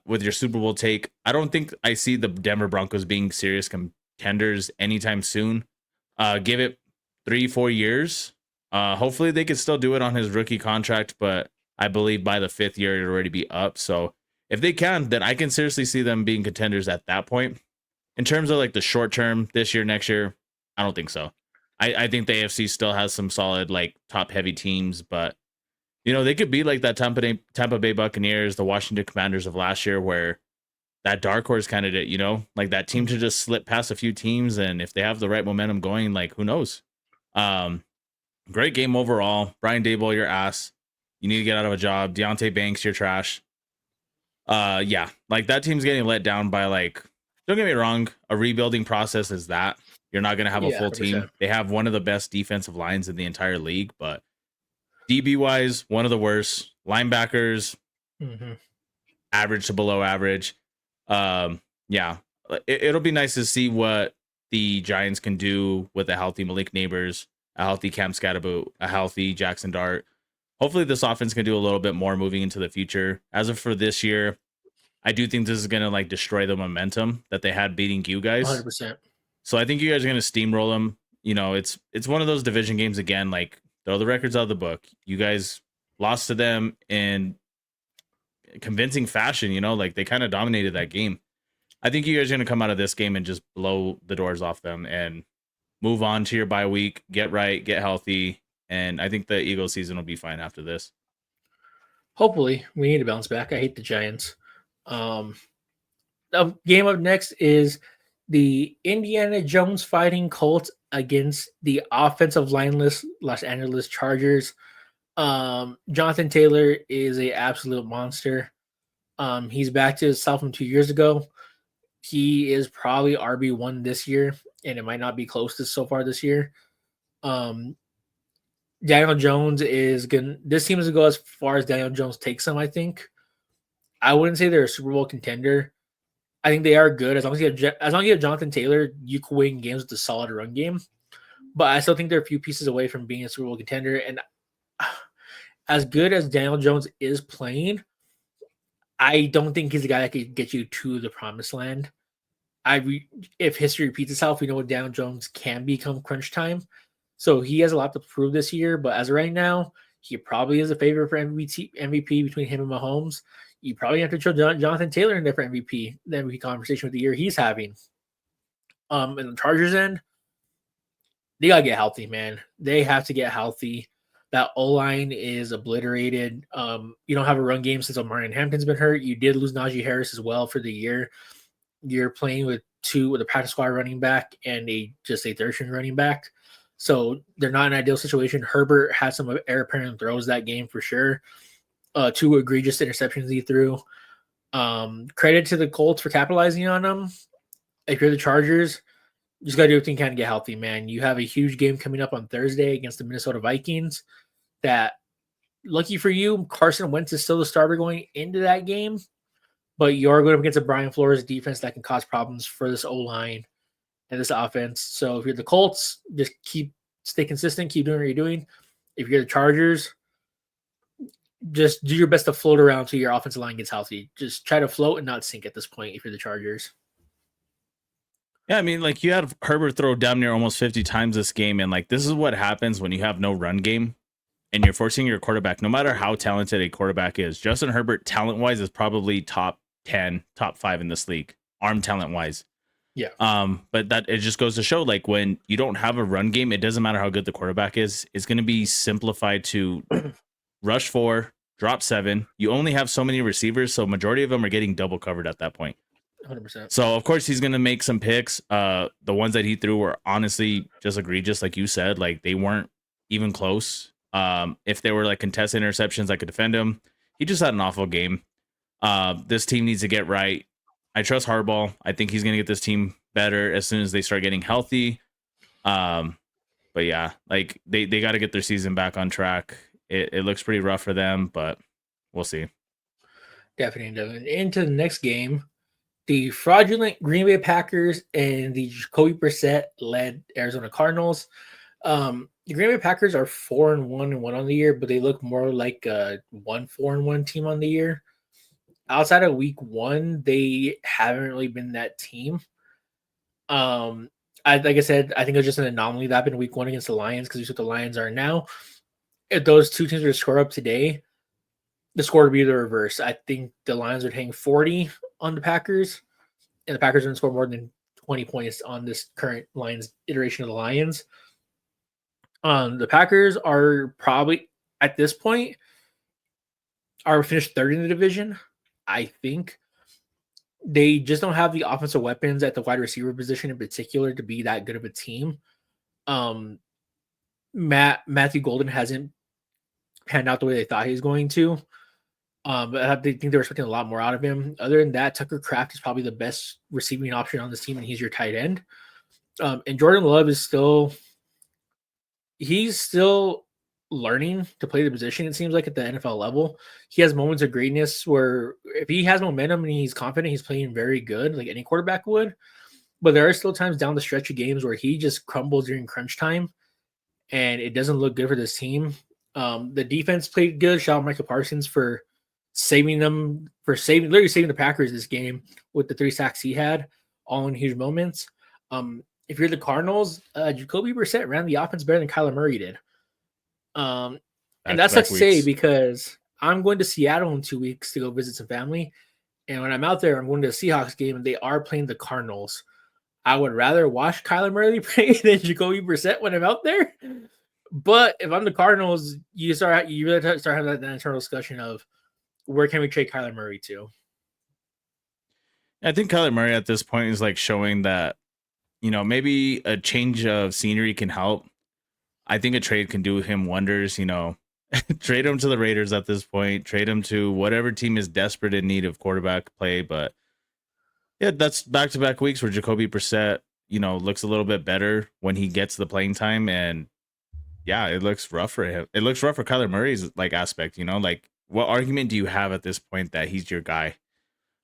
with your Super Bowl take, I don't think I see the Denver Broncos being serious contenders anytime soon. Give it 3-4 years. Hopefully they could still do it on his rookie contract, but I believe by the 5th year it'll already be up. So if they can, then I can seriously see them being contenders at that point. In terms of like the short term, this year, next year, I don't think so. I think the AFC still has some solid like top heavy teams, but they could be like that Tampa Bay Buccaneers, the Washington Commanders of last year, where that dark horse candidate, like that team to just slip past a few teams, and if they have the right momentum going, like who knows? Great game overall. Brian Daboll, your ass. You need to get out of a job. Deontay Banks, you're trash. Yeah, like that team's getting let down by like. Don't get me wrong, a rebuilding process is that. You're not going to have a full 100%. team. They have one of the best defensive lines in the entire league, but DB wise, one of the worst. Linebackers, average to below average. Yeah, it'll be nice to see what the Giants can do with a healthy Malik Neighbors, a healthy Cam Scatterboot, a healthy Jackson Dart. Hopefully this offense can do a little bit more moving into the future. As of for this year, I do think this is going to like destroy the momentum that they had beating you guys. 100%. So I think you guys are going to steamroll them. It's one of those division games again, like throw the records out of the book. You guys lost to them in convincing fashion, like they kind of dominated that game. I think you guys are going to come out of this game and just blow the doors off them and move on to your bye week, get right, get healthy. And I think the Eagles season will be fine after this. Hopefully, we need to bounce back. I hate the Giants. The game up next is the Indiana Jones Fighting Colts against the offensive lineless Los Angeles Chargers. Jonathan Taylor is an absolute monster. He's back to himself from 2 years ago. He is probably RB1 this year, and it might not be close to so far this year. Daniel Jones is going. This team is going to go as far as Daniel Jones takes them, I think. I wouldn't say they're a Super Bowl contender. I think they are good. As long as you have Jonathan Taylor, you can win games with a solid run game. But I still think they're a few pieces away from being a Super Bowl contender. And as good as Daniel Jones is playing, I don't think he's the guy that could get you to the promised land. If history repeats itself, we know Daniel Jones can become crunch time. So he has a lot to prove this year. But as of right now, he probably is a favorite for MVP between him and Mahomes. You probably have to show Jonathan Taylor in there for MVP, the MVP conversation with the year he's having. And the Chargers end, they got to get healthy, man. They have to get healthy. That O-line is obliterated. You don't have a run game since Omarion Hampton's been hurt. You did lose Najee Harris as well for the year. You're playing with a practice squad running back and a third-string running back. So they're not in an ideal situation. Herbert had some error apparent throws that game for sure. 2 egregious interceptions he threw. Credit to the Colts for capitalizing on them. If you're the Chargers, you just got to do everything you can to get healthy, man. You have a huge game coming up on Thursday against the Minnesota Vikings. That, lucky for you, Carson Wentz is still the starter going into that game. But you're going up against a Brian Flores defense that can cause problems for this O-line and this offense. So if you're the Colts, just stay consistent, keep doing what you're doing. If you're the Chargers, just do your best to float around till your offensive line gets healthy. Just try to float and not sink at this point if you're the Chargers. Yeah, I mean, like you had Herbert throw down near almost 50 times this game, and like this is what happens when you have no run game and you're forcing your quarterback, no matter how talented a quarterback is. Justin Herbert, talent-wise, is probably top 10, top 5 in this league, arm talent-wise. Yeah. But that it just goes to show, like when you don't have a run game, it doesn't matter how good the quarterback is. It's going to be simplified to rush 4, drop 7. You only have so many receivers, so majority of them are getting double covered at that point. 100%. So of course he's going to make some picks. The ones that he threw were honestly just egregious, like you said. Like they weren't even close. If they were like contested interceptions, I could defend him. He just had an awful game. This team needs to get right. I trust Harbaugh. I think he's going to get this team better as soon as they start getting healthy. But yeah, like they got to get their season back on track. It looks pretty rough for them, but we'll see. Definitely. Into the next game, the fraudulent Green Bay Packers and the Jacoby Brissett led Arizona Cardinals. The Green Bay Packers are 4-1 on the year, but they look more like a 1-4-1 team on the year. Outside of week one, they haven't really been that team. Like I said, I think it was just an anomaly that happened week one against the Lions because you see what the Lions are now. If those two teams were to score up today, the score would be the reverse. I think the Lions would hang 40 on the Packers, and the Packers would score more than 20 points on this current Lions iteration of the Lions. The Packers are probably at this point are finished third in the division. I think they just don't have the offensive weapons at the wide receiver position in particular to be that good of a team. Matthew Golden hasn't panned out the way they thought he was going to. But I think they're expecting a lot more out of him. Other than that, Tucker Kraft is probably the best receiving option on this team, and he's your tight end. And Jordan Love is still learning to play the position. It seems like at the NFL level, he has moments of greatness where if he has momentum and he's confident, he's playing very good, like any quarterback would. But there are still times down the stretch of games where he just crumbles during crunch time, and it doesn't look good for this team. The defense played good. Shout out Michael Parsons for literally saving the Packers this game with the 3 sacks he had, all in huge moments. If you're the Cardinals, Jacoby Brissett ran the offense better than Kyler Murray did. And that sucks to say because I'm going to Seattle in 2 weeks to go visit some family. And when I'm out there, I'm going to a Seahawks game and they are playing the Cardinals. I would rather watch Kyler Murray play than Jacoby Brissett when I'm out there. But if I'm the Cardinals, you really start having that internal discussion of where can we trade Kyler Murray to? I think Kyler Murray at this point is like showing that, maybe a change of scenery can help. I think a trade can do him wonders, trade him to the Raiders at this point, trade him to whatever team is desperate in need of quarterback play. But yeah, that's back-to-back weeks where Jacoby Brissett, looks a little bit better when he gets the playing time. And yeah, it looks rough for him. It looks rough for Kyler Murray's aspect, like what argument do you have at this point that he's your guy?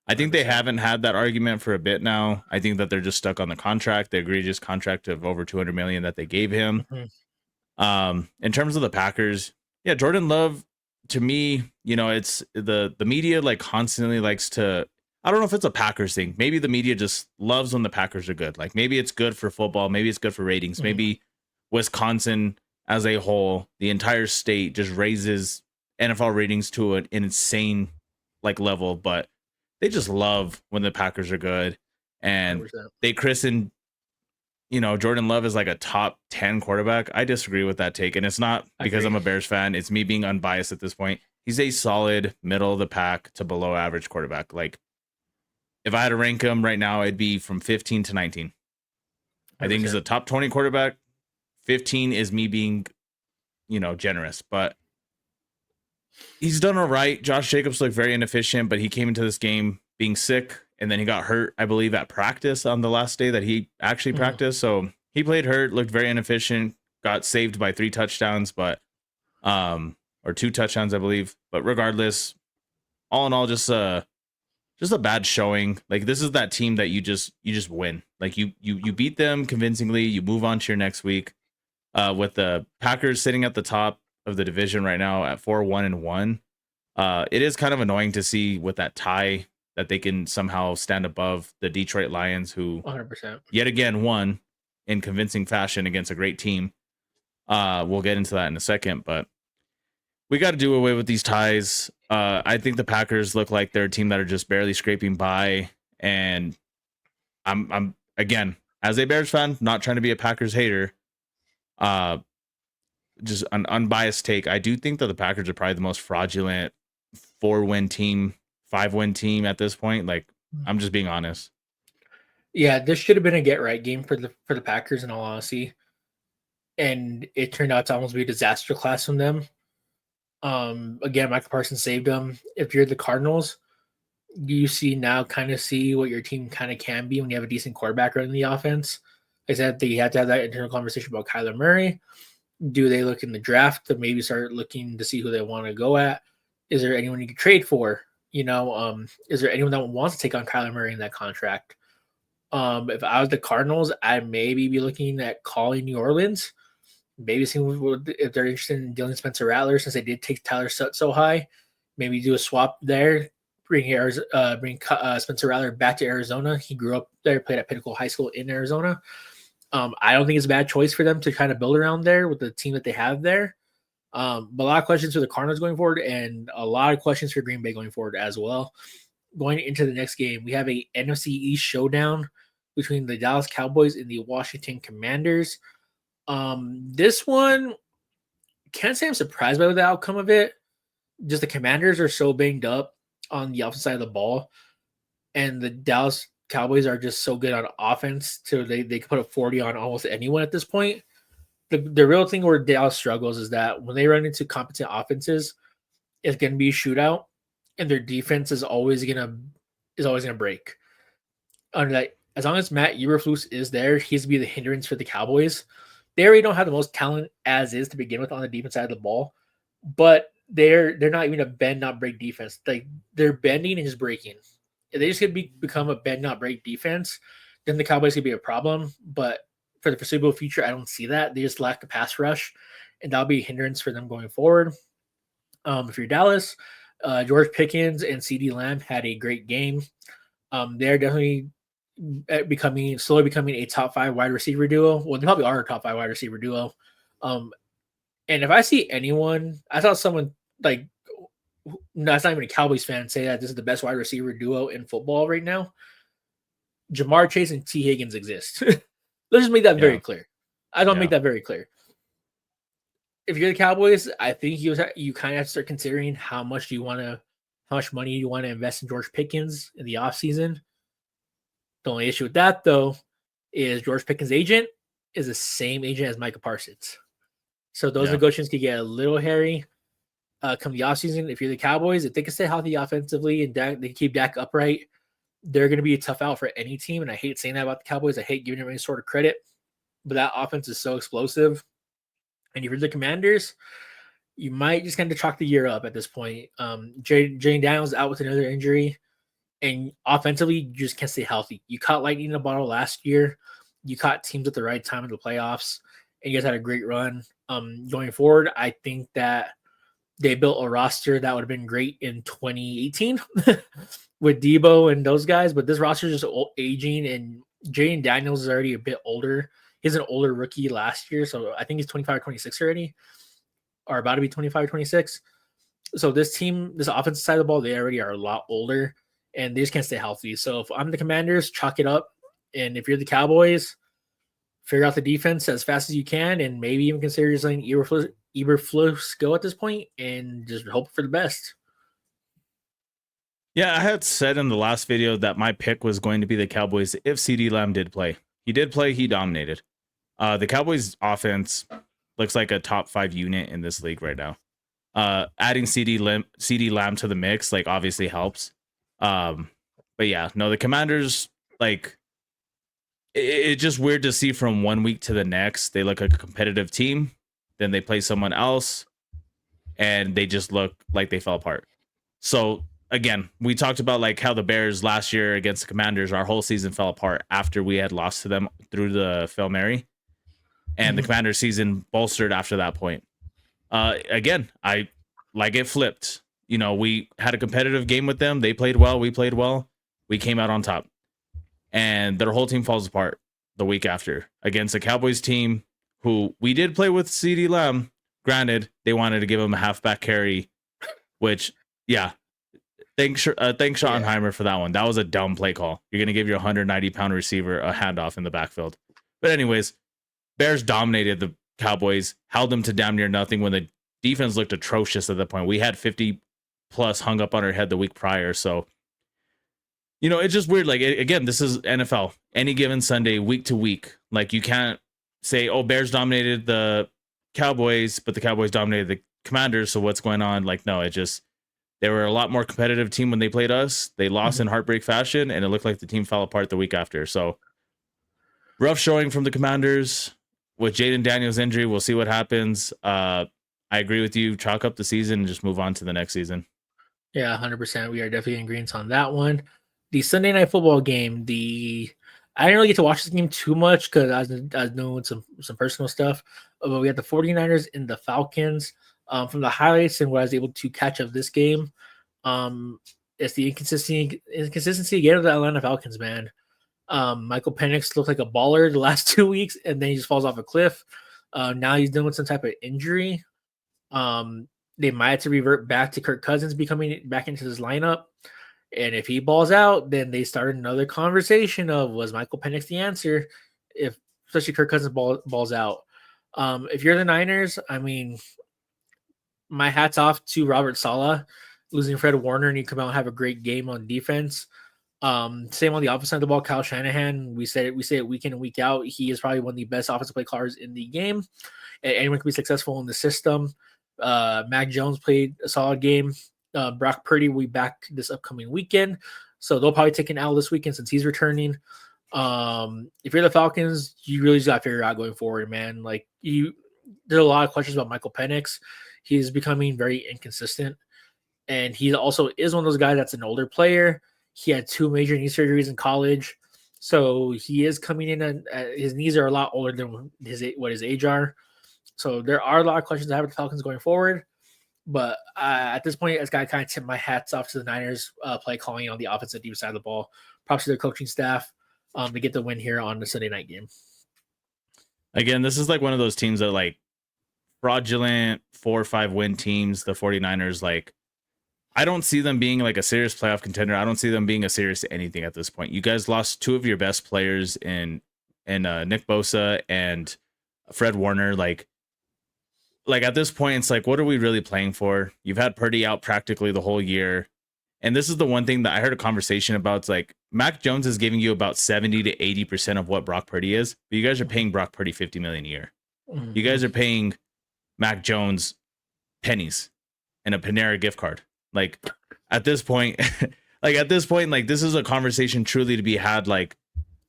I think they haven't had that argument for a bit now. I think that they're just stuck on the contract, the egregious contract of over $200 million that they gave him. Mm-hmm. In terms of the Packers, yeah, Jordan Love, to me, it's the media constantly likes to, I don't know if it's a Packers thing. Maybe the media just loves when the Packers are good. Like maybe it's good for football. Maybe it's good for ratings. Mm-hmm. Maybe Wisconsin as a whole, the entire state just raises NFL ratings to an insane level, but they just love when the Packers are good, and 100%. They christen, Jordan Love is like a top 10 quarterback. I disagree with that take, and it's not because I'm a Bears fan. It's me being unbiased at this point. He's a solid middle of the pack to below average quarterback. Like if I had to rank him right now, it'd be from 15 to 19. 100%. I think he's a top 20 quarterback. 15 is me being, generous, but he's done all right. Josh Jacobs looked very inefficient, but he came into this game being sick, and then he got hurt, I believe, at practice on the last day that he actually practiced. So he played hurt, looked very inefficient, got saved by 3 touchdowns, but or 2 touchdowns, I believe. But regardless, all in all, just a bad showing. Like this is that team that you just win. Like you beat them convincingly. You move on to your next week. With the Packers sitting at the top of the division right now at 4-1-1. It is kind of annoying to see with that tie that they can somehow stand above the Detroit Lions, who 100% yet again won in convincing fashion against a great team. We'll get into that in a second, but we got to do away with these ties. I think the Packers look like they're a team that are just barely scraping by, and I'm again, as a Bears fan, not trying to be a Packers hater, just an unbiased take. I do think that the Packers are probably the most fraudulent 4-win team, 5-win team at this point. Like, I'm just being honest. Yeah, this should have been a get right game for the Packers, in all honesty, and it turned out to almost be a disaster class from them. Again, Michael Parsons saved them. If you're the Cardinals, you kind of see what your team kind of can be when you have a decent quarterback running the offense. I said they had to have that internal conversation about Kyler Murray. Do they look in the draft to maybe start looking to see who they want to go at? Is there anyone you can trade for? Is there anyone that wants to take on Kyler Murray in that contract? If I was the Cardinals, I'd maybe be looking at calling New Orleans Maybe see if they're interested in dealing Spencer Rattler since they did take Tyler Sutt so high. Maybe do a swap there. Bring Spencer Rattler back to Arizona. He grew up there, played at Pinnacle High School in Arizona. I don't think it's a bad choice for them to kind of build around there with the team that they have there. But a lot of questions for the Cardinals going forward, and a lot of questions for Green Bay going forward as well. Going into the next game, we have a NFC East showdown between the Dallas Cowboys and the Washington Commanders. This one, can't say I'm surprised by the outcome of it. Just the Commanders are so banged up on the opposite side of the ball, and the Dallas Cowboys are just so good on offense, so they can put a 40 on almost anyone at this point. The real thing where Dallas struggles is that when they run into competent offenses, it's going to be a shootout, and their defense is always gonna break. As long as Matt Eberflus is there, he's to be the hindrance for the Cowboys. They already don't have the most talent as is to begin with on the defense side of the ball, but they're not even a bend not break defense. Like they're bending and just breaking. If they just could become a bend not break defense, then the Cowboys could be a problem. But for the foreseeable future, I don't see that. They just lack a pass rush, and that'll be a hindrance for them going forward. If you're Dallas, George Pickens and CeeDee Lamb had a great game. They're definitely slowly becoming a top 5 wide receiver duo. Well, they probably are a top 5 wide receiver duo. And if I see anyone, I saw someone like, no, that's not even a Cowboys fan, say that this is the best wide receiver duo in football right now. Jamar Chase and T. Higgins exist. Let's just make that very clear. I don't make that very clear. If you're the Cowboys, I think you kind of have to start considering how much money you want to invest in George Pickens in the offseason. The only issue with that, though, is George Pickens' agent is the same agent as Micah Parsons. So those negotiations could get a little hairy come the offseason. If you're the Cowboys, if they can stay healthy offensively and they keep Dak upright, they're going to be a tough out for any team. And I hate saying that about the Cowboys. I hate giving them any sort of credit. But that offense is so explosive. And if you're the Commanders, you might just kind of chalk the year up at this point. Jane Daniels out with another injury. And offensively, you just can't stay healthy. You caught lightning in a bottle last year. You caught teams at the right time in the playoffs. And you guys had a great run. Going forward, I think that they built a roster that would have been great in 2018 with Debo and those guys. But this roster is just aging, and Jane Daniels is already a bit older. He's an older rookie last year, so I think he's 25 or 26 already, or about to be 25 or 26. So this team, this offensive side of the ball, they already are a lot older, and they just can't stay healthy. So if I'm the Commanders, chalk it up. And if you're the Cowboys, figure out the defense as fast as you can, and maybe even consider just letting Eberflus go at this point and just hope for the best. Yeah, I had said in the last video that my pick was going to be the Cowboys if CeeDee Lamb did play. He did play. He dominated. The Cowboys offense looks like a top 5 unit in this league right now. Adding CeeDee Lamb to the mix, like, obviously helps. But yeah, no, the Commanders, like, it's just weird to see from one week to the next. They look like a competitive team. Then they play someone else, and they just look like they fell apart. So again, we talked about like how the Bears last year against the Commanders, our whole season fell apart after we had lost to them through the Hail Mary, and the Commanders season bolstered after that point. Again, I like it flipped. You know, we had a competitive game with them. They played well. We played well. We came out on top, and their whole team falls apart the week after against a Cowboys team who we did play with CeeDee Lamb. Granted, they wanted to give him a halfback carry, which, yeah, thanks Schottenheimer for that one. That was a dumb play call. You're going to give your 190-pound receiver a handoff in the backfield. But anyways, Bears dominated the Cowboys, held them to damn near nothing when the defense looked atrocious at that point. We had 50-plus hung up on our head the week prior. So, you know, it's just weird. Like, again, this is NFL. Any given Sunday, week to week. Like, you can't say, oh, Bears dominated the Cowboys, but the Cowboys dominated the Commanders, so what's going on? Like, no, they were a lot more competitive team when they played us. They lost in heartbreak fashion, and it looked like the team fell apart the week after. So, rough showing from the Commanders. With Jaden Daniels' injury, we'll see what happens. I agree with you. Chalk up the season and just move on to the next season. Yeah, 100%. We are definitely in agreement on that one. The Sunday Night Football game, I didn't really get to watch this game too much because I was doing some personal stuff. But we had the 49ers and the Falcons. From the highlights and what I was able to catch of this game, um, it's the inconsistency again of the Atlanta Falcons, man. Michael Penix looked like a baller the last 2 weeks, and then he just falls off a cliff. Now he's dealing with some type of injury. They might have to revert back to Kirk Cousins becoming back into his lineup. And if he balls out, then they start another conversation of, was Michael Penix the answer? If especially Kirk Cousins balls out. If you're the Niners, I mean, my hat's off to Robert Saleh losing Fred Warner, and he come out and have a great game on defense. Same on the offensive side of the ball. Kyle Shanahan, we say it week in and week out. He is probably one of the best offensive play callers in the game. And anyone can be successful in the system. Mac Jones played a solid game. Brock Purdy will be back this upcoming weekend, so they'll probably take an L this weekend since he's returning. If you're the Falcons, you really just got to figure out going forward, man. Like there's a lot of questions about Michael Penix. He's becoming very inconsistent, and he also is one of those guys that's an older player. He had 2 major knee surgeries in college, so he is coming in and his knees are a lot older than what his age are. So there are a lot of questions I have with the Falcons going forward. But at this point, I just got to kind of tip my hats off to the Niners play calling on the offensive deep side of the ball. Props to their coaching staff to get the win here on the Sunday night game. Again, this is like one of those teams that like fraudulent 4 or 5 win teams, the 49ers. Like, I don't see them being like a serious playoff contender. I don't see them being a serious anything at this point. You guys lost 2 of your best players in Nick Bosa and Fred Warner. Like at this point, it's like, what are we really playing for? You've had Purdy out practically the whole year. And this is the one thing that I heard a conversation about. It's like Mac Jones is giving you about 70 to 80% of what Brock Purdy is. But you guys are paying Brock Purdy $50 million a year. Mm-hmm. You guys are paying Mac Jones pennies and a Panera gift card. Like at this point, like this is a conversation truly to be had. Like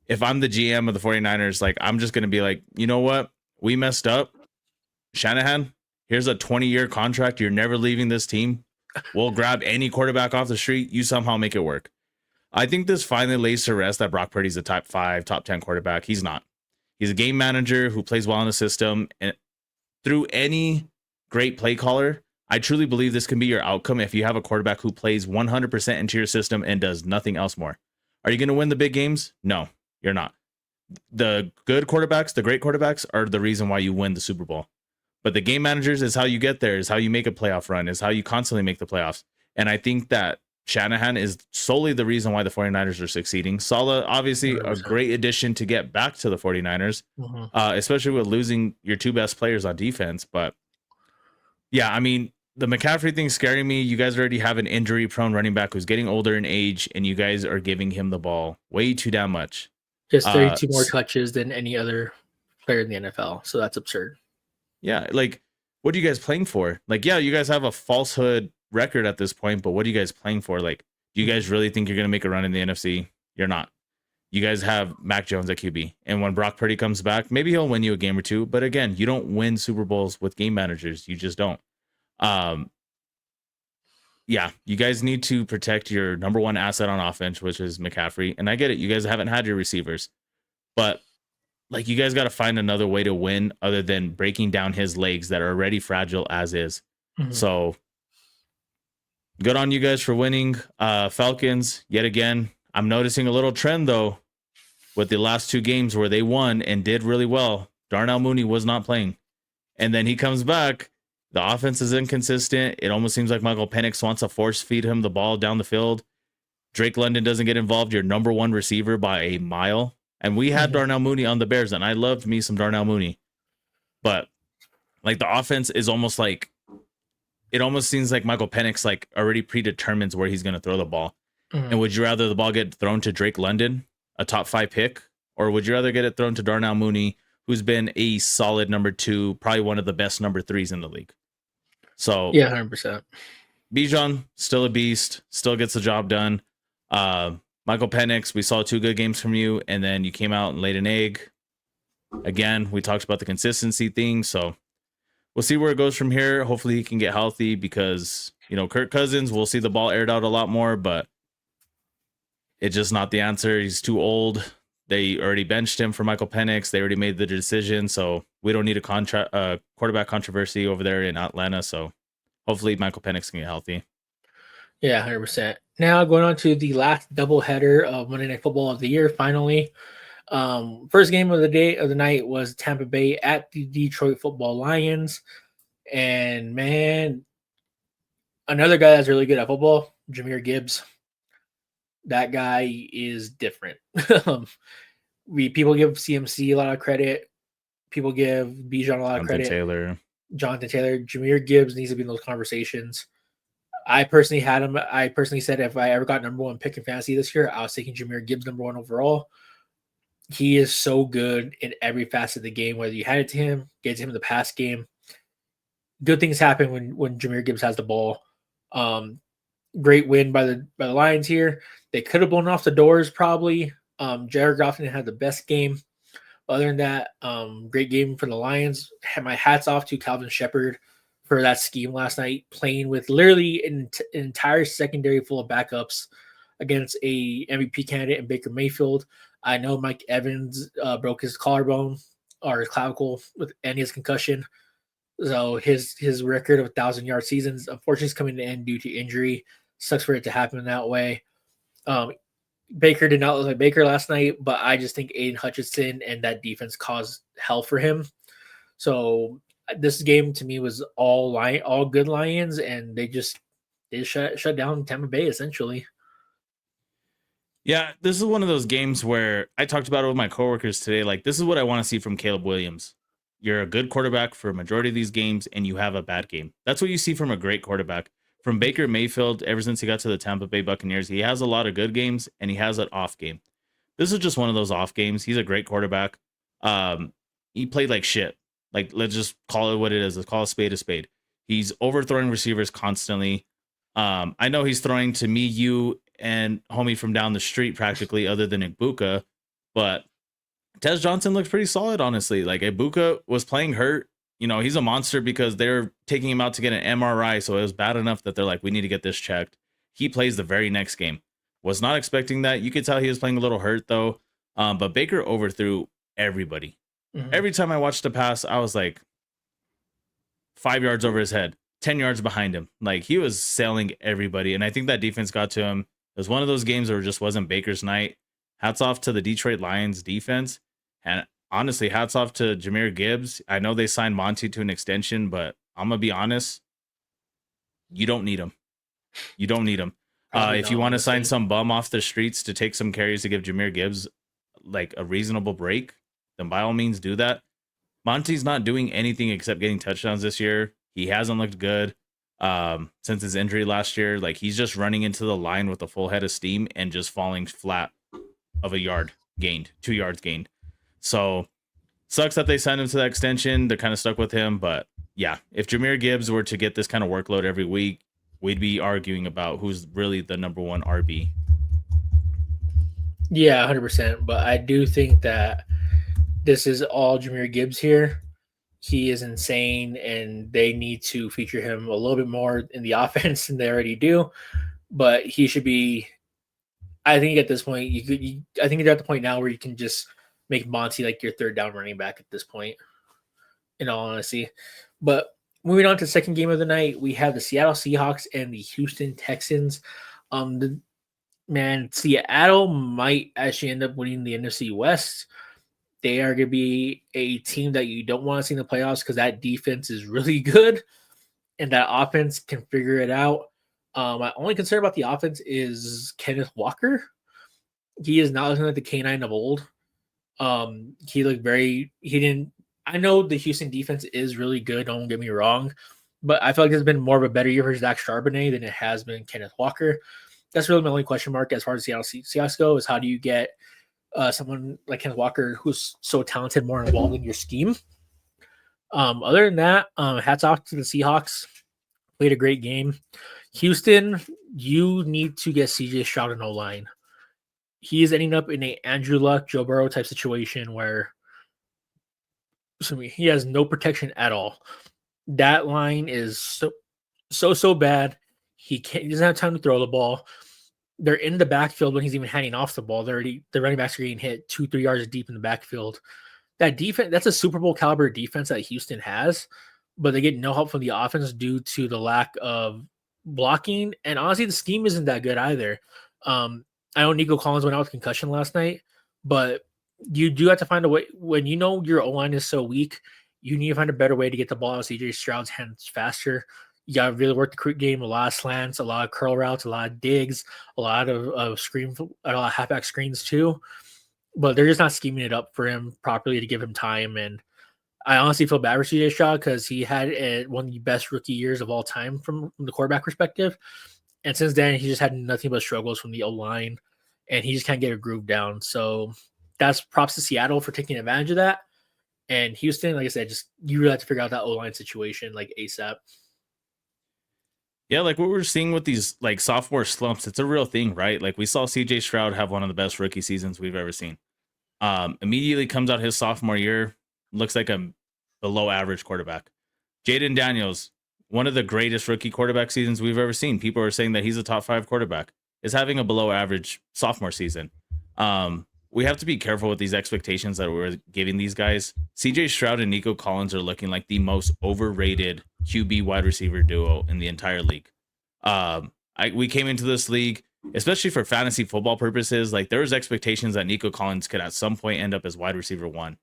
if I'm the GM of the 49ers, like I'm just going to be like, you know what? We messed up. Shanahan, here's a 20-year contract. You're never leaving this team. We'll grab any quarterback off the street. You somehow make it work. I think this finally lays to rest that Brock Purdy's a top 5, top 10 quarterback. He's not. He's a game manager who plays well in the system. And through any great play caller, I truly believe this can be your outcome if you have a quarterback who plays 100% into your system and does nothing else more. Are you going to win the big games? No, you're not. The good quarterbacks, the great quarterbacks are the reason why you win the Super Bowl. But the game managers is how you get there, is how you make a playoff run, is how you constantly make the playoffs. And I think that Shanahan is solely the reason why the 49ers are succeeding. Saleh, obviously, 100%. A great addition to get back to the 49ers, especially with losing your 2 best players on defense. But yeah, I mean, the McCaffrey thing's scaring me. You guys already have an injury-prone running back who's getting older in age, and you guys are giving him the ball way too damn much. Just 32 more touches than any other player in the NFL. So that's absurd. Yeah, like, what are you guys playing for? Like, yeah, you guys have a falsehood record at this point, but what are you guys playing for? Like, do you guys really think you're going to make a run in the NFC? You're not. You guys have Mac Jones at QB. And when Brock Purdy comes back, maybe he'll win you a game or 2. But again, you don't win Super Bowls with game managers. You just don't. Yeah, you guys need to protect your number 1 asset on offense, which is McCaffrey. And I get it. You guys haven't had your receivers. But like, you guys got to find another way to win other than breaking down his legs that are already fragile as is. Mm-hmm. So good on you guys for winning. Falcons, yet again, I'm noticing a little trend, though, with the last 2 games where they won and did really well. Darnell Mooney was not playing. And then he comes back. The offense is inconsistent. It almost seems like Michael Penix wants to force feed him the ball down the field. Drake London doesn't get involved, your number 1 receiver by a mile. And we had Darnell Mooney on the Bears, and I loved me some Darnell Mooney. But like, the offense is almost like, it almost seems like Michael Penix like already predetermines where he's going to throw the ball. Mm-hmm. And would you rather the ball get thrown to Drake London, a top 5 pick, or would you rather get it thrown to Darnell Mooney, who's been a solid number 2, probably one of the best number 3s in the league? So yeah, 100%. Bijan, still a beast, still gets the job done. Michael Penix, we saw 2 good games from you, and then you came out and laid an egg. Again, we talked about the consistency thing, so we'll see where it goes from here. Hopefully he can get healthy because, you know, Kirk Cousins, we'll see the ball aired out a lot more, but it's just not the answer. He's too old. They already benched him for Michael Penix. They already made the decision, so we don't need a quarterback controversy over there in Atlanta. So hopefully Michael Penix can get healthy. Yeah, 100%. Now going on to the last doubleheader of Monday Night Football of the year. Finally, first game of the night was Tampa Bay at the Detroit Football Lions, and man, another guy that's really good at football, Jahmyr Gibbs. That guy is different. People give CMC a lot of credit. People give Bijan a lot of credit. Jonathan Taylor, Jahmyr Gibbs needs to be in those conversations. I personally had him. I personally said if I ever got number one pick in fantasy this year, I was taking Jahmyr Gibbs number one overall. He is so good in every facet of the game, whether you hand it to him, get to him in the pass game. Good things happen when Jahmyr Gibbs has the ball. Great win by the Lions here. They could have blown off the doors probably. Jared Goff had the best game. Other than that, great game for the Lions. Had my hats off to Calvin Shepard for that scheme last night, playing with literally an entire secondary full of backups against a MVP candidate in Baker Mayfield. I know Mike Evans broke his collarbone or his clavicle and his concussion. So his record of 1,000-yard seasons, unfortunately, is coming to an end due to injury. Sucks for it to happen that way. Baker did not look like Baker last night, but I just think Aiden Hutchinson and that defense caused hell for him. So this game to me was all good Lions, and they shut down Tampa Bay essentially. Yeah, this is one of those games where I talked about it with my coworkers today. Like, this is what I want to see from Caleb Williams. You're a good quarterback for a majority of these games, and you have a bad game. That's what you see from a great quarterback. From Baker Mayfield, ever since he got to the Tampa Bay Buccaneers, he has a lot of good games, and he has an off game. This is just one of those off games. He's a great quarterback. He played like shit. Like, let's just call it what it is. Let's call a spade a spade. He's overthrowing receivers constantly. I know he's throwing to me, you, and homie from down the street practically, other than Ibuka, but Tez Johnson looked pretty solid, honestly. Like, Ibuka was playing hurt. You know, he's a monster because they're taking him out to get an MRI, so it was bad enough that they're like, we need to get this checked. He plays the very next game. Was not expecting that. You could tell he was playing a little hurt, though. But Baker overthrew everybody. Mm-hmm. Every time I watched the pass, I was like 5 yards over his head, 10 yards behind him. Like, he was sailing everybody, and I think that defense got to him. It was one of those games where it just wasn't Baker's night. Hats off to the Detroit Lions defense. And honestly, hats off to Jahmyr Gibbs. I know they signed Monty to an extension, but I'm going to be honest. You don't need him. You don't need him. If you want to sign some bum off the streets to take some carries to give Jahmyr Gibbs like a reasonable break, then by all means do that. Monty's not doing anything except getting touchdowns this year. He hasn't looked good since his injury last year. Like, he's just running into the line with a full head of steam and just falling flat of a yard gained, 2 yards gained. So sucks that they signed him to that extension. They're kind of stuck with him. But yeah, if Jahmyr Gibbs were to get this kind of workload every week, we'd be arguing about who's really the number one RB. Yeah, 100%. But I do think that this is all Jahmyr Gibbs here. He is insane, and they need to feature him a little bit more in the offense than they already do. But he should be. I think at this point, I think you're at the point now where you can just make Monty like your third down running back at this point, in all honesty. But moving on to the second game of the night, we have the Seattle Seahawks and the Houston Texans. Seattle might actually end up winning the NFC West. They are going to be a team that you don't want to see in the playoffs because that defense is really good and that offense can figure it out. My only concern about the offense is Kenneth Walker. He is not looking like the K9 of old. He looked I know the Houston defense is really good, don't get me wrong, but I feel like it's been more of a better year for Zach Charbonnet than it has been Kenneth Walker. That's really my only question mark as far as Seattle Seahawks go, is how do you get someone like Kenneth Walker who's so talented more involved in your scheme? Other than that, hats off to the Seahawks. Played a great game. Houston, you need to get CJ Stroud in O-line. He is ending up in a Andrew Luck, Joe Burrow type situation where he has no protection at all. That line is so bad. He doesn't have time to throw the ball. they're in the backfield when he's even handing off the ball. The running backs are getting hit 2-3 yards deep in the backfield. That defense, that's a Super Bowl caliber defense that Houston has, but they get no help from the offense due to the lack of blocking. And honestly, the scheme isn't that good either. I know Nico Collins went out with concussion last night, but you do have to find a way when you know your O line is so weak. You need to find a better way to get the ball out of CJ Stroud's hands faster. You got to really work the quick game, a lot of slants, a lot of curl routes, a lot of digs, a lot of screen, a lot of halfback screens too. But they're just not scheming it up for him properly to give him time. And I honestly feel bad for CJ Stroud because he had one of the best rookie years of all time from the quarterback perspective. And since then, he just had nothing but struggles from the O line, and he just can't get a groove down. So that's props to Seattle for taking advantage of that. And Houston, like I said, just you really have to figure out that O line situation like ASAP. Yeah, like what we're seeing with these like sophomore slumps, it's a real thing, right? Like we saw CJ Stroud have one of the best rookie seasons we've ever seen. Immediately comes out his sophomore year, looks like a below average quarterback. Jaden Daniels, one of the greatest rookie quarterback seasons we've ever seen. People are saying that he's a top 5 quarterback, is having a below average sophomore season. We have to be careful with these expectations that we're giving these guys. CJ Stroud and Nico Collins are looking like the most overrated QB wide receiver duo in the entire league. We came into this league, especially for fantasy football purposes, like there was expectations that Nico Collins could at some point end up as wide receiver 1.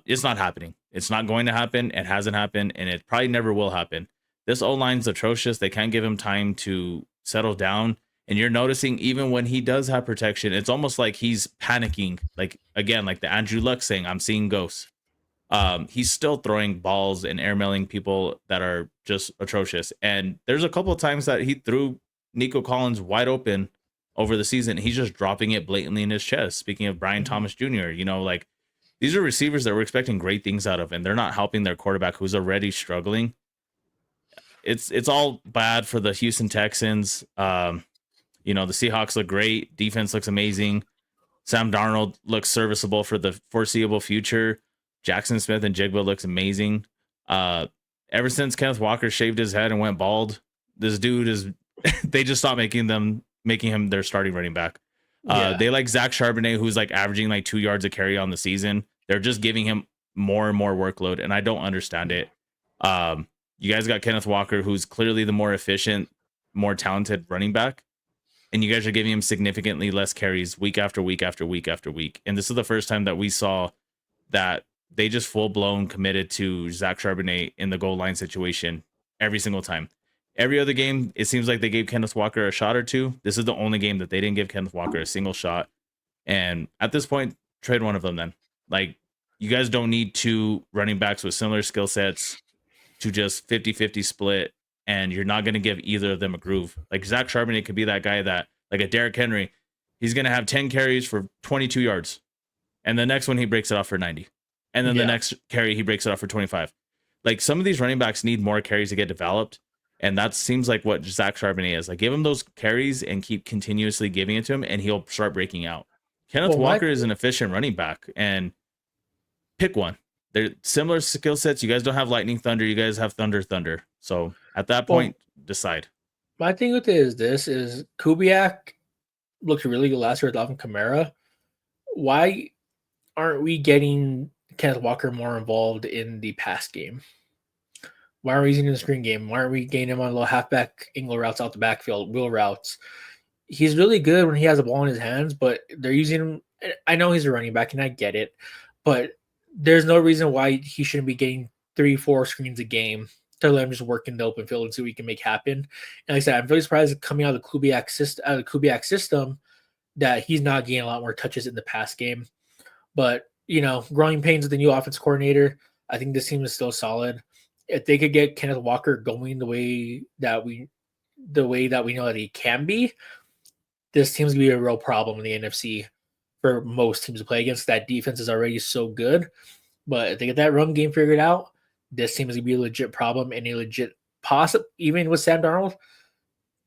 It's not happening. It's not going to happen. It hasn't happened, and it probably never will happen. This O-line's atrocious. They can't give him time to settle down. And you're noticing even when he does have protection, it's almost like he's panicking. Like, again, like the Andrew Luck saying, I'm seeing ghosts. He's still throwing balls and airmailing people that are just atrocious. And there's a couple of times that he threw Nico Collins wide open over the season. He's just dropping it blatantly in his chest. Speaking of Brian Thomas Jr., like these are receivers that we're expecting great things out of, and they're not helping their quarterback who's already struggling. It's all bad for the Houston Texans. The Seahawks look great. Defense looks amazing. Sam Darnold looks serviceable for the foreseeable future. Jackson Smith and Jigba looks amazing. Ever since Kenneth Walker shaved his head and went bald, this dude is they just stopped making him their starting running back. They like Zach Charbonnet, who's like averaging like 2 yards a carry on the season. They're just giving him more and more workload, and I don't understand it. You guys got Kenneth Walker, who's clearly the more efficient, more talented running back, and you guys are giving him significantly less carries week after week after week after week. And this is the first time that we saw that they just full-blown committed to Zach Charbonnet in the goal line situation every single time. Every other game, it seems like they gave Kenneth Walker a shot or two. This is the only game that they didn't give Kenneth Walker a single shot. And at this point, trade one of them then. Like, you guys don't need 2 running backs with similar skill sets to just 50-50 split, and you're not going to give either of them a groove. Like, Zach Charbonnet could be that guy that, like a Derrick Henry, he's going to have 10 carries for 22 yards. And the next one, he breaks it off for 90. And then the next carry, he breaks it off for 25. Like, some of these running backs need more carries to get developed. And that seems like what Zach Charbonnet is. Like, give him those carries and keep continuously giving it to him, and he'll start breaking out. Kenneth Walker is an efficient running back, and pick one. They're similar skill sets. You guys don't have Lightning Thunder. You guys have Thunder. So at that point, decide. My thing with it is Kubiak looked really good last year with Alvin Kamara. Why aren't we getting Kenneth Walker more involved in the pass game? Why aren't we using the screen game? Why aren't we getting him on little halfback angle routes out the backfield, wheel routes? He's really good when he has a ball in his hands, but they're using him. I know he's a running back, and I get it, but there's no reason why he shouldn't be getting 3-4 screens a game to let him just work in the open field and see what he can make happen. And like I said, I'm really surprised coming out of the Kubiak system that he's not getting a lot more touches in the pass game. But growing pains with the new offense coordinator, I think this team is still solid. If they could get Kenneth Walker going the way that we know that he can be, this team's gonna be a real problem in the NFC for most teams to play against. That defense is already so good, but if they get that run game figured out, this team is gonna be a legit problem and a legit possible. Even with Sam Darnold,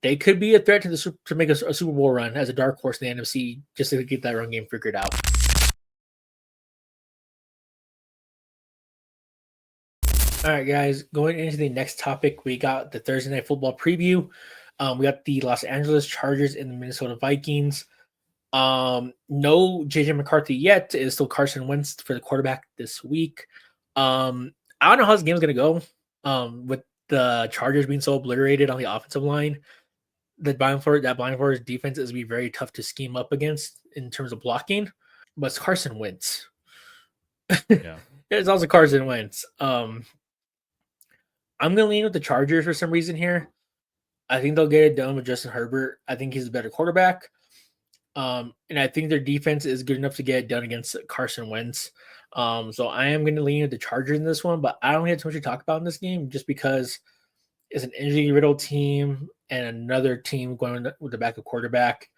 they could be a threat to make a Super Bowl run as a dark horse in the NFC just to get that run game figured out. All right, guys, going into the next topic, we got the Thursday Night Football preview. We got the Los Angeles Chargers and the Minnesota Vikings. No JJ McCarthy yet. It is still Carson Wentz for the quarterback this week. I don't know how this game's gonna go. With the Chargers being so obliterated on the offensive line, that Brian Flores defense is be very tough to scheme up against in terms of blocking. But it's Carson Wentz. Yeah. It's also Carson Wentz. I'm gonna lean with the Chargers for some reason here. I think they'll get it done with Justin Herbert. I think he's a better quarterback. And I think their defense is good enough to get it done against Carson Wentz. So I am going to lean with the Chargers in this one, but I don't have too much to talk about in this game just because it's an injury-riddled team and another team going with the backup quarterback.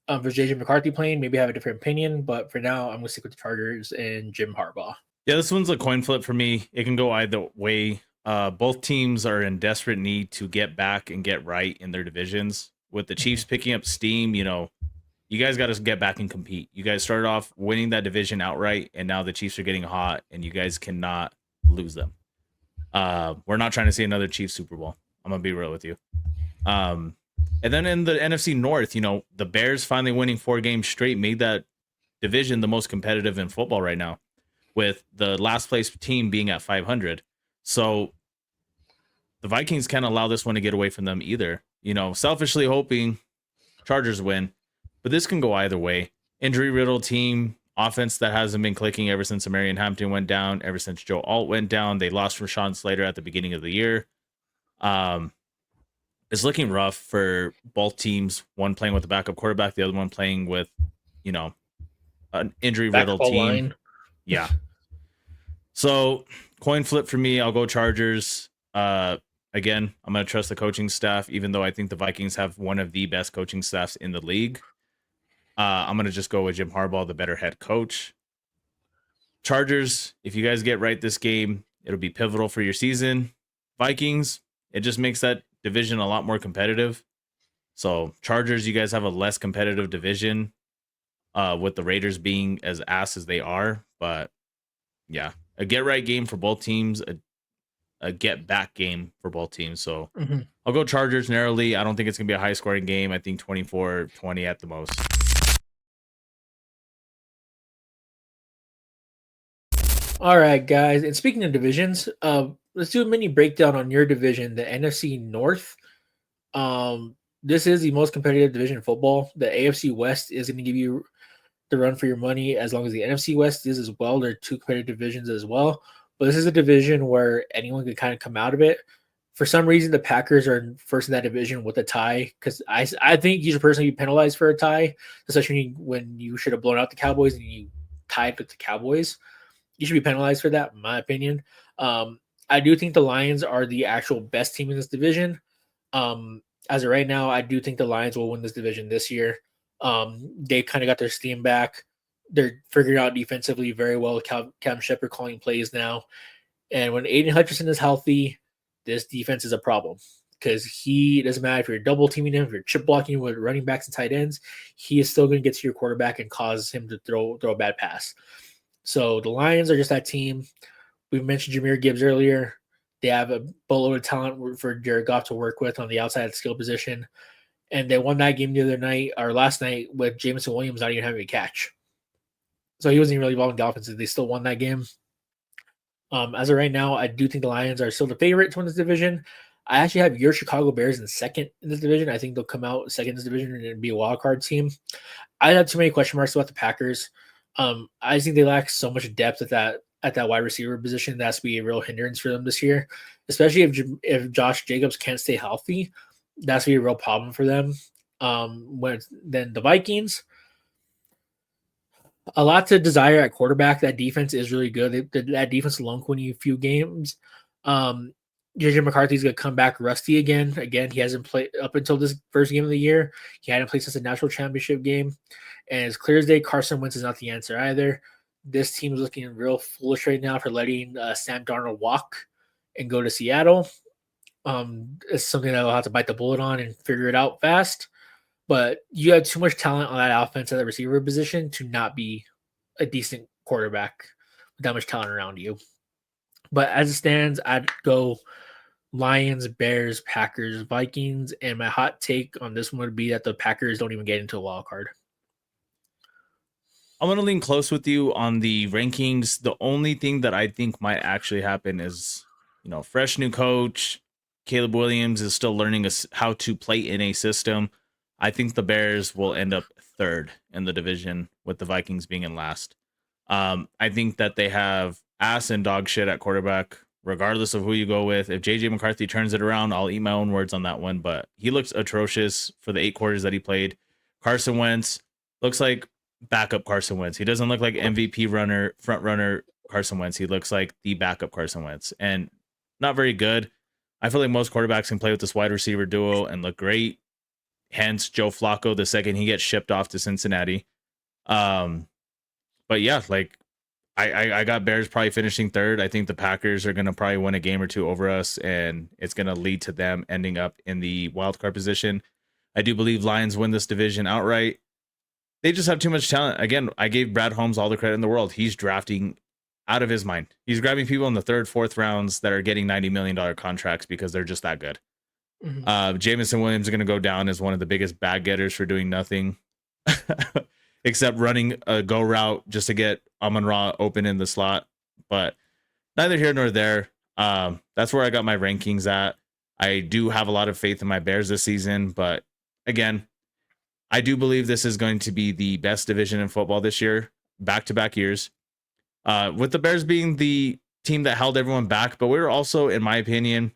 For JJ McCarthy playing, maybe I have a different opinion, but for now, I'm going to stick with the Chargers and Jim Harbaugh. Yeah, this one's a coin flip for me. It can go either way. Both teams are in desperate need to get back and get right in their divisions. With the Chiefs picking up steam, you guys got to get back and compete. You guys started off winning that division outright, and now the Chiefs are getting hot, and you guys cannot lose them. We're not trying to see another Chiefs Super Bowl. I'm going to be real with you. And then in the NFC North, the Bears finally winning 4 games straight made that division the most competitive in football right now, with the last place team being at 500. So the Vikings can't allow this one to get away from them either. Selfishly hoping Chargers win, but this can go either way. Injury-riddled team, offense that hasn't been clicking ever since Marion Hampton went down, ever since Joe Alt went down. They lost Rashawn Slater at the beginning of the year. It's looking rough for both teams, one playing with a backup quarterback, the other one playing with, an injury-riddled team. Line. Yeah. So, coin flip for me, I'll go Chargers. Again, I'm going to trust the coaching staff, even though I think the Vikings have one of the best coaching staffs in the league. I'm going to just go with Jim Harbaugh, the better head coach. Chargers, if you guys get right this game, it'll be pivotal for your season. Vikings, it just makes that division a lot more competitive. So Chargers, you guys have a less competitive division with the Raiders being as ass as they are. But yeah, a get right game for both teams, a get back game for both teams. So I'll go Chargers narrowly. I don't think it's going to be a high scoring game. I think 24-20 at the most. All right, guys. And speaking of divisions, let's do a mini breakdown on your division, the NFC North. This is the most competitive division in football. The AFC West is going to give you the run for your money, as long as the NFC West is as well. They're 2 competitive divisions as well. But this is a division where anyone could kind of come out of it. For some reason, the Packers are first in that division with a tie, because I think you should personally be penalized for a tie, especially when you should have blown out the Cowboys and you tied with the Cowboys. You should be penalized for that, in my opinion. I do think the Lions are the actual best team in this division. As of right now, I do think the Lions will win this division this year. They kind of got their steam back. They're figuring out defensively very well with Cam Shepard calling plays now. And when Aiden Hutchinson is healthy, this defense is a problem, because it doesn't matter if you're double teaming him, if you're chip blocking with running backs and tight ends, he is still going to get to your quarterback and cause him to throw a bad pass. So the Lions are just that team. We mentioned Jahmyr Gibbs earlier. They have a boatload of talent for Jared Goff to work with on the outside skill position. And they won that game the other night, or last night, with Jameson Williams not even having a catch. So he wasn't even really involved in the offense. They still won that game. As of right now, I do think the Lions are still the favorite to win this division. I actually have your Chicago Bears in second in this division. I think they'll come out second in this division and be a wild card team. I have too many question marks about the Packers. I think they lack so much depth at that wide receiver position. That's to be a real hindrance for them this year, especially if Josh Jacobs can't stay healthy. That's to be a real problem for them. Then the Vikings, a lot to desire at quarterback. That defense is really good. That defense alone can win you a few games. JJ McCarthy's going to come back rusty again. Again, he hasn't played up until this first game of the year. He hadn't played since the national championship game. And as clear as day, Carson Wentz is not the answer either. This team is looking real foolish right now for letting Sam Darnold walk and go to Seattle. It's something that I'll have to bite the bullet on and figure it out fast. But you have too much talent on that offense at the receiver position to not be a decent quarterback with that much talent around you. But as it stands, I'd go Lions, Bears, Packers, Vikings, and my hot take on this one would be that the Packers don't even get into a wild card. I'm gonna lean close with you on the rankings. The only thing that I think might actually happen is, fresh new coach. Caleb Williams is still learning how to play in a system. I think the Bears will end up third in the division with the Vikings being in last. I think that they have ass and dog shit at quarterback, regardless of who you go with. If JJ McCarthy turns it around, I'll eat my own words on that one, but he looks atrocious for the 8 quarters that he played. Carson Wentz looks like backup Carson Wentz. He doesn't look like MVP runner, front runner Carson Wentz. He looks like the backup Carson Wentz, and not very good. I feel like most quarterbacks can play with this wide receiver duo and look great. Hence Joe Flacco the second he gets shipped off to Cincinnati. But yeah, like I got Bears probably finishing third. I think the Packers are going to probably win a game or two over us, and it's going to lead to them ending up in the wild card position. I do believe Lions win this division outright. They just have too much talent. Again, I gave Brad Holmes all the credit in the world. He's drafting out of his mind. He's grabbing people in the third, fourth rounds that are getting $90 million contracts because they're just that good. Jameson Williams is going to go down as one of the biggest bag getters for doing nothing except running a go route just to get Amon-Ra open in the slot. But neither here nor there. That's where I got my rankings at. I do have a lot of faith in my Bears this season, but again, I do believe this is going to be the best division in football this year, back-to-back years. With the Bears being the team that held everyone back, but we were also, in my opinion,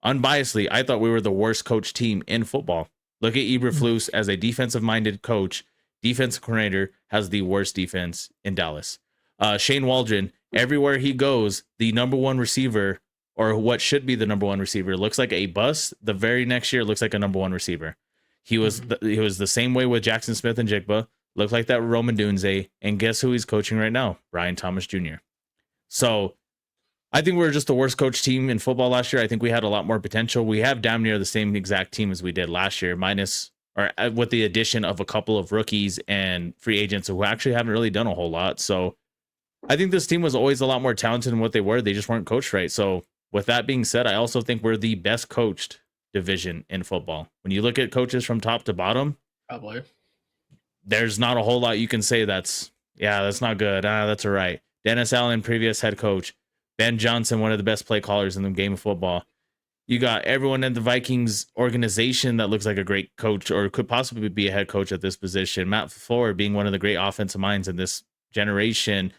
unbiasedly, I thought we were the worst coach team in football. Look at Eberflus as a defensive-minded coach, defensive coordinator, has the worst defense in Dallas. Shane Waldron, everywhere he goes, the number one receiver, or what should be the number one receiver, looks like a bust. The very next year looks like a number one receiver. He was the same way with Jackson Smith and Jigba. Looked like that Roman Dunze. And guess who he's coaching right now? Brian Thomas Jr. So I think we were just the worst coach team in football last year. I think we had a lot more potential. We have damn near the same exact team as we did last year, minus or with the addition of a couple of rookies and free agents who actually haven't really done a whole lot. So I think this team was always a lot more talented than what they were. They just weren't coached right. So with that being said, I also think we're the best coached division in football. When you look at coaches from top to bottom, Probably. there's not a whole lot you can say that's not good. That's all right. Dennis Allen, previous head coach. Ben Johnson, one of the best play callers in the game of football. You got everyone in the Vikings organization that looks like a great coach or could possibly be a head coach at this position. Matt LaFleur being one of the great offensive minds in this generation.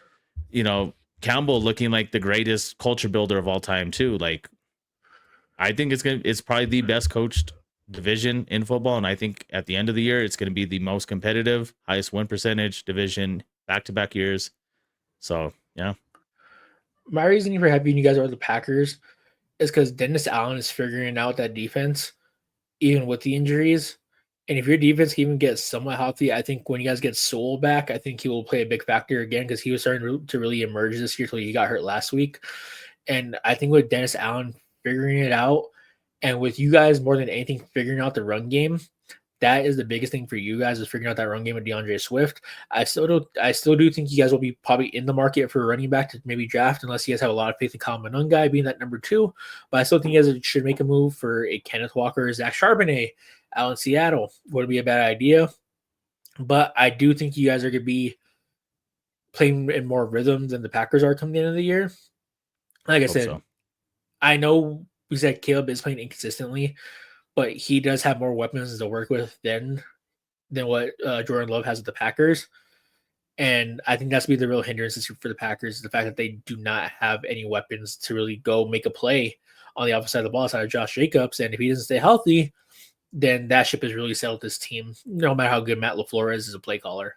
Campbell looking like the greatest culture builder of all time too. Like, I think it's probably the best coached division in football, and I think at the end of the year it's going to be the most competitive, highest win percentage division back-to-back years. So yeah, My reasoning for having you guys over the Packers is because Dennis Allen is figuring out that defense, even with the injuries. And if your defense can even get somewhat healthy, I think when you guys get Sewell back, I think he will play a big factor again because he was starting to really emerge this year until he got hurt last week. And I think with Dennis Allen figuring it out, and with you guys more than anything figuring out the run game, that is the biggest thing for you guys is figuring out that run game with DeAndre Swift. I still do think you guys will be probably in the market for a running back to maybe draft unless you guys have a lot of faith in Kyle Monungai being that number 2. But I still think you guys should make a move for a Kenneth Walker or Zach Charbonnet out in Seattle. Wouldn't be a bad idea. But I do think you guys are going to be playing in more rhythm than the Packers are coming the end of the year. Like I said, so. I know we said Caleb is playing inconsistently, but he does have more weapons to work with than what Jordan Love has with the Packers. And I think that's be the real hindrance for the Packers is the fact that they do not have any weapons to really go make a play on the opposite side of the ball outside of Josh Jacobs. And if he doesn't stay healthy, then that ship has really settled this team, no matter how good Matt LaFleur is as a play caller.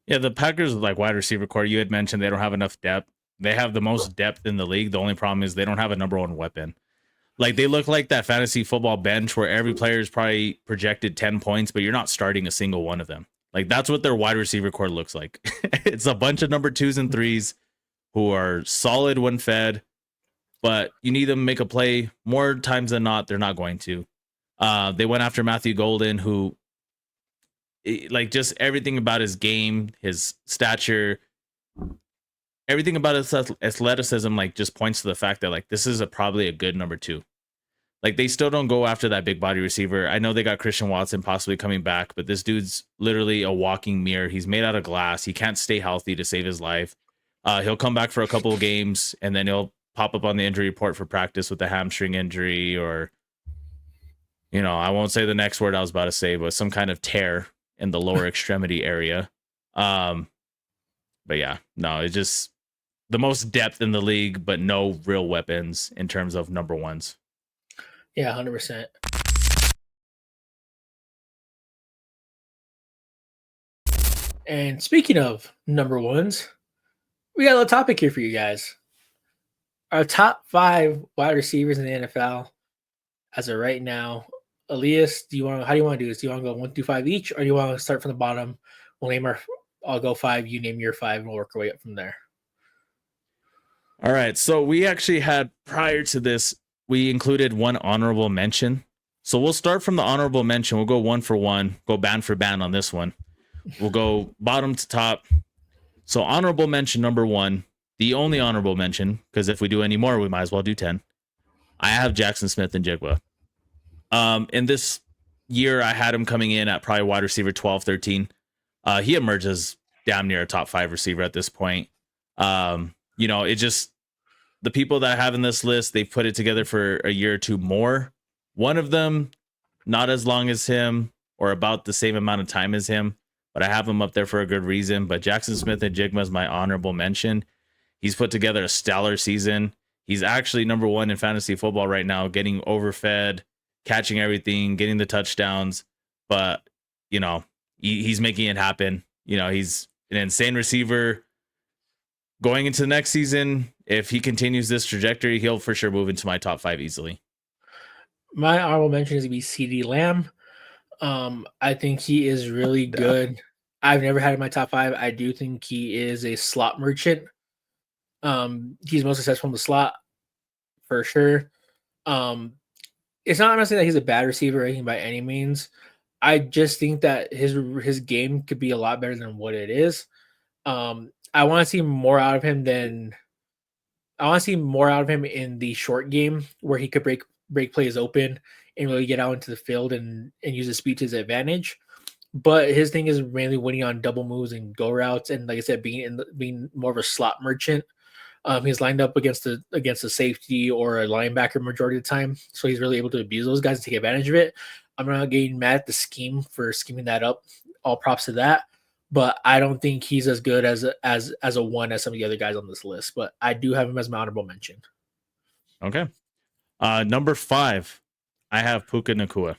Yeah, the Packers, like wide receiver core, you had mentioned they don't have enough depth. They have the most depth in the league. The only problem is they don't have a number one weapon. Like, they look like that fantasy football bench where every player is probably projected 10 points, but you're not starting a single one of them. Like, that's what their wide receiver core looks like. It's a bunch of number 2s and 3s who are solid when fed, but you need them to make a play. More times than not, they're not going to. They went after Matthew Golden, who, like, just everything about his game, his stature, everything about his athleticism like just points to the fact that like this is probably a good number 2. Like they still don't go after that big body receiver. I know they got Christian Watson possibly coming back, but this dude's literally a walking mirror. He's made out of glass. He can't stay healthy to save his life. He'll come back for a couple of games and then he'll pop up on the injury report for practice with a hamstring injury, or, you know, I won't say the next word I was about to say, but some kind of tear in the lower extremity area. But yeah, no, it's just the most depth in the league, but no real weapons in terms of number ones. Yeah, 100%. And speaking of number ones, we got a little topic here for you guys. Our top 5 wide receivers in the NFL as of right now. Elias, how do you want to do this? Do you want to go 1 through 5 each, or do you want to start from the bottom? I'll go 5, you name your 5, and we'll work our way up from there. All right. So we actually had, prior to this, we included one honorable mention. So we'll start from the honorable mention. We'll go 1 for 1, go band for band on this one. We'll go bottom to top. So honorable mention number 1, the only honorable mention, because if we do any more, we might as well do 10. I have Jackson Smith and Jigba. In this year, I had him coming in at probably wide receiver 12, 13. He emerges damn near a top 5 receiver at this point. You know, it just, the people that I have in this list, they've put it together for a year or two more. One of them, not as long as him, or about the same amount of time as him, but I have him up there for a good reason. But Jackson Smith and Jigma is my honorable mention. He's put together a stellar season. He's actually number 1 in fantasy football right now, getting overfed, catching everything, getting the touchdowns. But, you know, he's making it happen. You know, he's an insane receiver. Going into the next season, if he continues this trajectory, he'll for sure move into my top 5 easily. My honorable mention is to be CeeDee Lamb. I think he is really good. I've never had him in my top 5. I do think he is a slot merchant. He's most successful in the slot for sure. It's not honestly that he's a bad receiver or anything by any means. I just think that his game could be a lot better than what it is. I want to see more out of him in the short game where he could break plays open and really get out into the field and use his speed to his advantage. But his thing is mainly winning on double moves and go routes, and like I said, being more of a slot merchant. He's lined up against a safety or a linebacker majority of the time, so he's really able to abuse those guys and take advantage of it. I'm not getting mad at the scheme for scheming that up. All props to that. But I don't think he's as good as a 1 as some of the other guys on this list. But I do have him as my honorable mention. Okay. Number 5, I have Puka Nacua.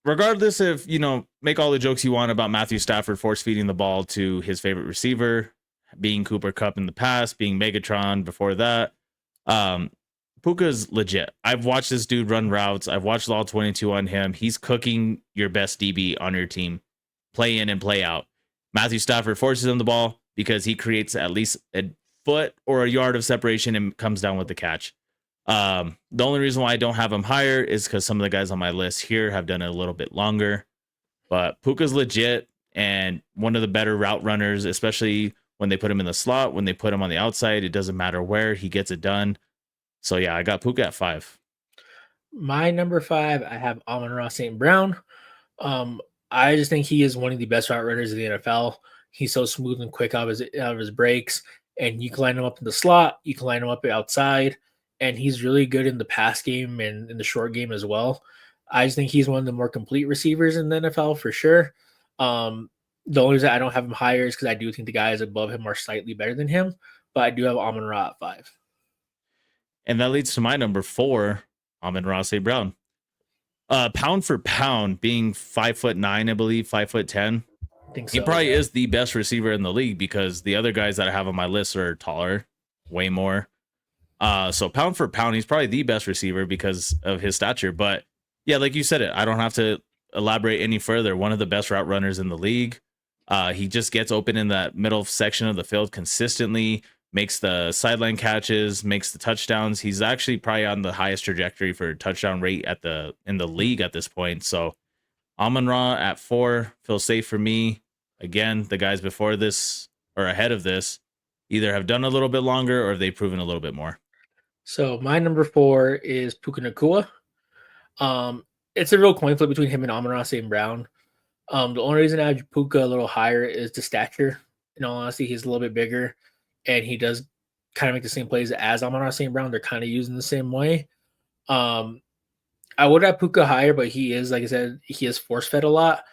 Regardless if, you know, make all the jokes you want about Matthew Stafford force feeding the ball to his favorite receiver, being Cooper Kupp in the past, being Megatron before that. Puka's legit. I've watched this dude run routes. I've watched all 22 on him. He's cooking your best DB on your team, play in and play out. Matthew Stafford forces him the ball because he creates at least a foot or a yard of separation and comes down with the catch. The only reason why I don't have him higher is because some of the guys on my list here have done it a little bit longer. But Puka's legit and one of the better route runners, especially when they put him in the slot, when they put him on the outside. It doesn't matter where, he gets it done. So yeah, I got Puka at 5. My number 5, I have Amon-Ra St. Brown. I just think he is one of the best route runners in the NFL. He's so smooth and quick out of his breaks, and you can line him up in the slot, you can line him up outside, and he's really good in the pass game and in the short game as well. I just think he's one of the more complete receivers in the NFL for sure. The only reason I don't have him higher is because I do think the guys above him are slightly better than him, but I do have Amon-Ra at 5. And that leads to my number 4, Amon-Ra St. Brown. Pound for pound, being 5'9", I believe, 5'10". I think so. He probably is the best receiver in the league because the other guys that I have on my list are taller, way more. So pound for pound, he's probably the best receiver because of his stature. But yeah, like you said it, I don't have to elaborate any further. One of the best route runners in the league. He just gets open in that middle section of the field consistently, makes the sideline catches, makes the touchdowns. He's actually probably on the highest trajectory for touchdown rate in the league at this point. So Amon-Ra at 4 feels safe for me. Again, the guys before this or ahead of this either have done a little bit longer or they've proven a little bit more. So my number 4 is Puka Nacua. It's a real coin flip between him and Amon-Ra St. Brown. The only reason I have Puka a little higher is the stature. In all honesty, he's a little bit bigger, and he does kind of make the same plays as Amon-Ra St. Brown. They're kind of using the same way. I would have Puka higher, but he is, like I said, he is force fed a lot.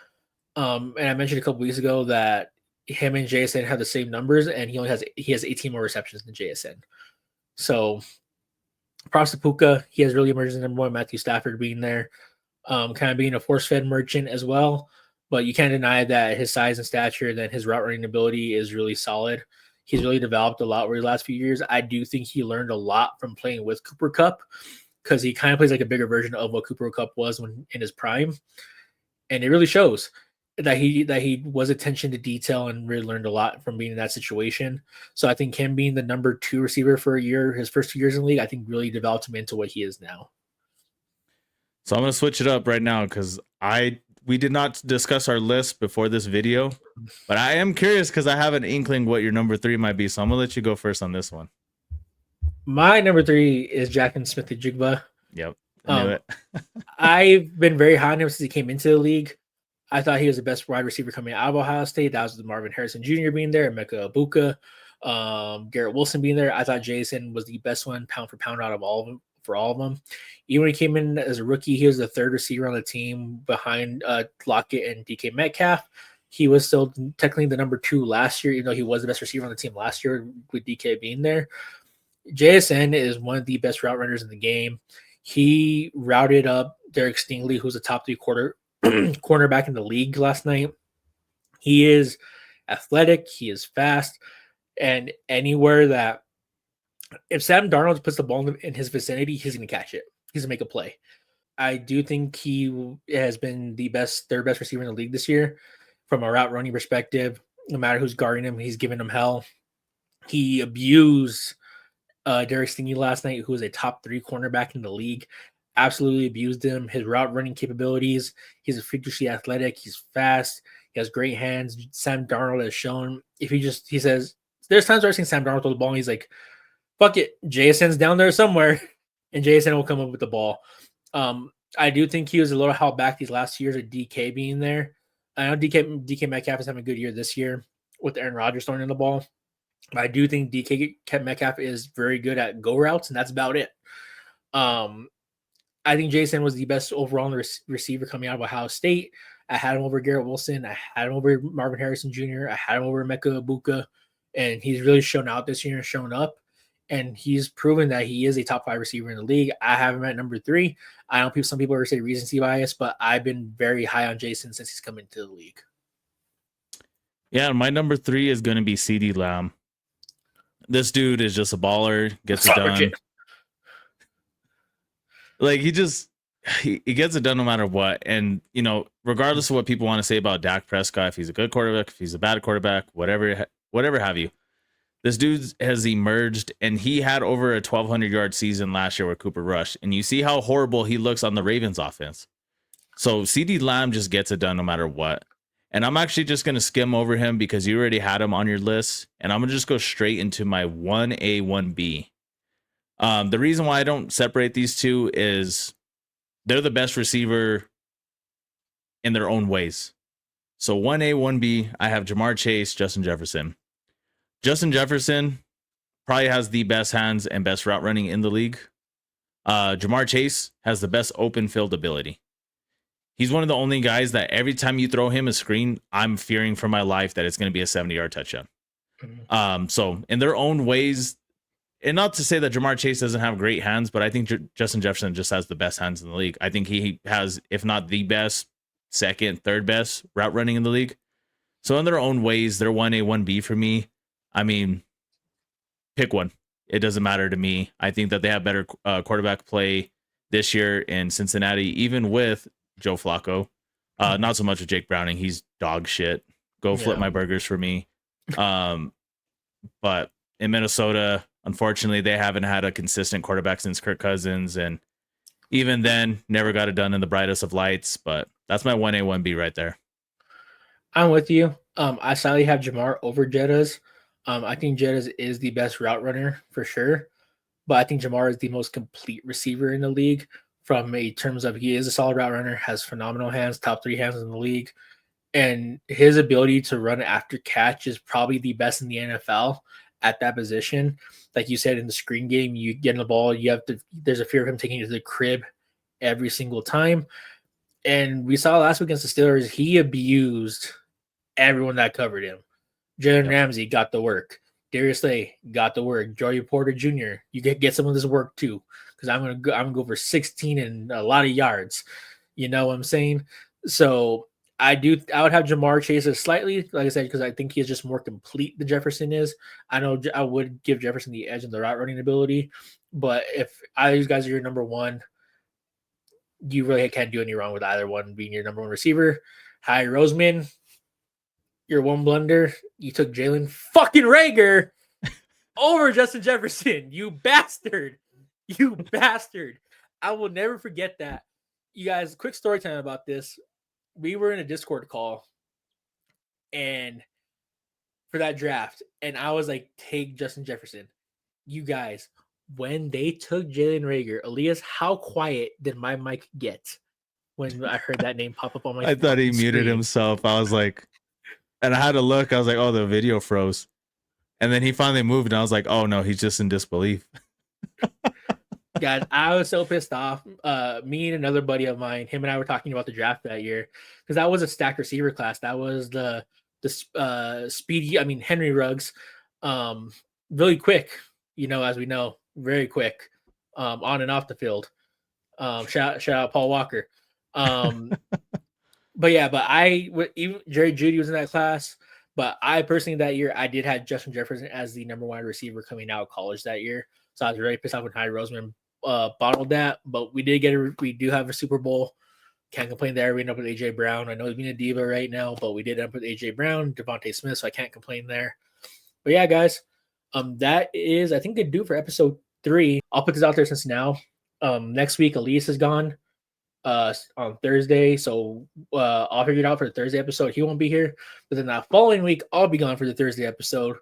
And I mentioned a couple weeks ago that him and JSN have the same numbers, and he has 18 more receptions than JSN. So props to Puka. He has really emerged as number 1. Matthew Stafford being there, kind of being a force fed merchant as well. But you can't deny that his size and stature, then his route running ability is really solid. He's really developed a lot over the last few years. I do think he learned a lot from playing with Cooper Kupp, because he kind of plays like a bigger version of what Cooper Kupp was when in his prime. And it really shows that he was attention to detail and really learned a lot from being in that situation. So I think him being the number 2 receiver for a year, his first 2 years in the league, I think really developed him into what he is now. So I'm going to switch it up right now because we did not discuss our list before this video, but I am curious because I have an inkling what your number 3 might be. So I'm going to let you go first on this one. My number 3 is Jackson Smith-Njigba. Yep. I knew it. I've been very high on him since he came into the league. I thought he was the best wide receiver coming out of Ohio State. That was with Marvin Harrison Jr. being there, Emeka Egbuka, Garrett Wilson being there. I thought Jason was the best one pound for pound out of all of them, for all of them. Even when he came in as a rookie, he was the 3rd receiver on the team behind Lockett and DK Metcalf. He was still technically the number 2 last year, even though he was the best receiver on the team last year with DK being there. JSN is one of the best route runners in the game. He routed up Derek Stingley, who's a top 3 cornerback in the league last night. He is athletic. He is fast. And anywhere that if Sam Darnold puts the ball in his vicinity, he's going to catch it. He's going to make a play. I do think he has been the third best receiver in the league this year from a route running perspective. No matter who's guarding him, he's giving him hell. He abused Derek Stingley last night, who was a top 3 cornerback in the league. Absolutely abused him. His route running capabilities. He's a freakishly athletic. He's fast. He has great hands. Sam Darnold has shown. He says, there's times where I've seen Sam Darnold throw the ball and he's like, fuck it, JSN's down there somewhere, and JSN will come up with the ball. I do think he was a little held back these last 2 years of DK being there. I know DK Metcalf is having a good year this year with Aaron Rodgers throwing in the ball. But I do think DK Metcalf is very good at go routes, and that's about it. I think Jason was the best overall receiver coming out of Ohio State. I had him over Garrett Wilson. I had him over Marvin Harrison Jr. I had him over Emeka Egbuka, and he's really shown out this year and shown up. And he's proven that he is a top 5 receiver in the league. I have him at number 3. I know some people are say recency bias, but I've been very high on Jason since he's come into the league. Yeah, my number 3 is going to be CeeDee Lamb. This dude is just a baller, gets it done. Like he gets it done no matter what. And regardless of what people want to say about Dak Prescott, if he's a good quarterback, if he's a bad quarterback, whatever have you, this dude has emerged, and he had over a 1,200-yard season last year with Cooper Rush. And you see how horrible he looks on the Ravens offense. So CeeDee Lamb just gets it done no matter what. And I'm actually just going to skim over him because you already had him on your list. And I'm going to just go straight into my 1A, 1B. The reason why I don't separate these two is they're the best receiver in their own ways. So 1A, 1B, I have Jamar Chase, Justin Jefferson. Justin Jefferson probably has the best hands and best route running in the league. Jamar Chase has the best open field ability. He's one of the only guys that every time you throw him a screen, I'm fearing for my life that it's going to be a 70-yard touchdown. So in their own ways, and not to say that Jamar Chase doesn't have great hands, but I think Justin Jefferson just has the best hands in the league. I think he has, if not the best, second, third best route running in the league. So in their own ways, they're 1A, 1B for me. I mean, pick one. It doesn't matter to me. I think that they have better quarterback play this year in Cincinnati, even with Joe Flacco. Not so much with Jake Browning. He's dog shit. Go flip my burgers for me. But in Minnesota, unfortunately, they haven't had a consistent quarterback since Kirk Cousins. And even then, never got it done in the brightest of lights. But that's my 1A, 1B right there. I'm with you. I slightly have Jamar over Jettas. I think Jed is the best route runner for sure, but I think Jamar is the most complete receiver in the league from a terms of he is a solid route runner, has phenomenal hands, top 3 hands in the league, and his ability to run after catch is probably the best in the NFL at that position. Like you said, in the screen game, you get in the ball, there's a fear of him taking you to the crib every single time. And we saw last week against the Steelers, he abused everyone that covered him. Jalen Ramsey got the work. Darius Slay got the work. Joey Porter Jr., you get some of this work too, because I'm gonna go for 16 and a lot of yards. You know what I'm saying? So I would have Jamar chase it slightly, like I said, because I think he's just more complete than Jefferson is. I know I would give Jefferson the edge in the route running ability, but if either of these guys are your number one, you really can't do any wrong with either one being your number one receiver. Hi, Roseman. Your one blunder, you took Jalen fucking Reagor over Justin Jefferson. You bastard. You bastard. I will never forget that. You guys, quick story time about this. We were in a Discord call and for that draft, and I was like, take Justin Jefferson. You guys, when they took Jalen Reagor, Elias, how quiet did my mic get when I heard that name pop up on my I thought he muted screen? himself. I was like, and I had to look. I was like, oh, the video froze. And then he finally moved, and I was like, oh, no, he's just in disbelief. Guys, I was so pissed off. Me and another buddy of mine, him and I were talking about the draft that year because that was a stacked receiver class. That was the speedy, Henry Ruggs, really quick, as we know, very quick, on and off the field. Shout out Paul Walker. But even Jerry Jeudy was in that class. But I personally that year I did have Justin Jefferson as the number one receiver coming out of college that year. So I was very pissed off when Ty Roseman bottled that. But we do have a Super Bowl. Can't complain there. We ended up with AJ Brown. I know he's being a diva right now, but we did end up with AJ Brown, Devontae Smith, so I can't complain there. But yeah, guys, that is I think they do for episode 3. I'll put this out there since now. Next week Elias is gone on Thursday, so I'll figure it out for the Thursday episode. He won't be here, but then that following week I'll be gone for the Thursday episode.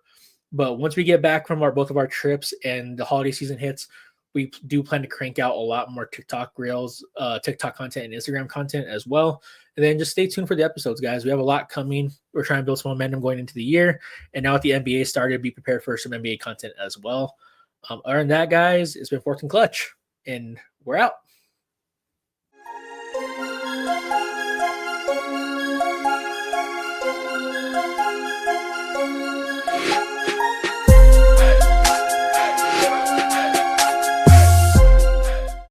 But once we get back from both of our trips and the holiday season hits, we do plan to crank out a lot more TikTok reels, TikTok content, and Instagram content as well. And then just stay tuned for the episodes, guys. We have a lot coming. We're trying to build some momentum going into the year, and now with the NBA started, be prepared for some NBA content as well. Other than that, guys, it's been Fourth and Clutch, and we're out.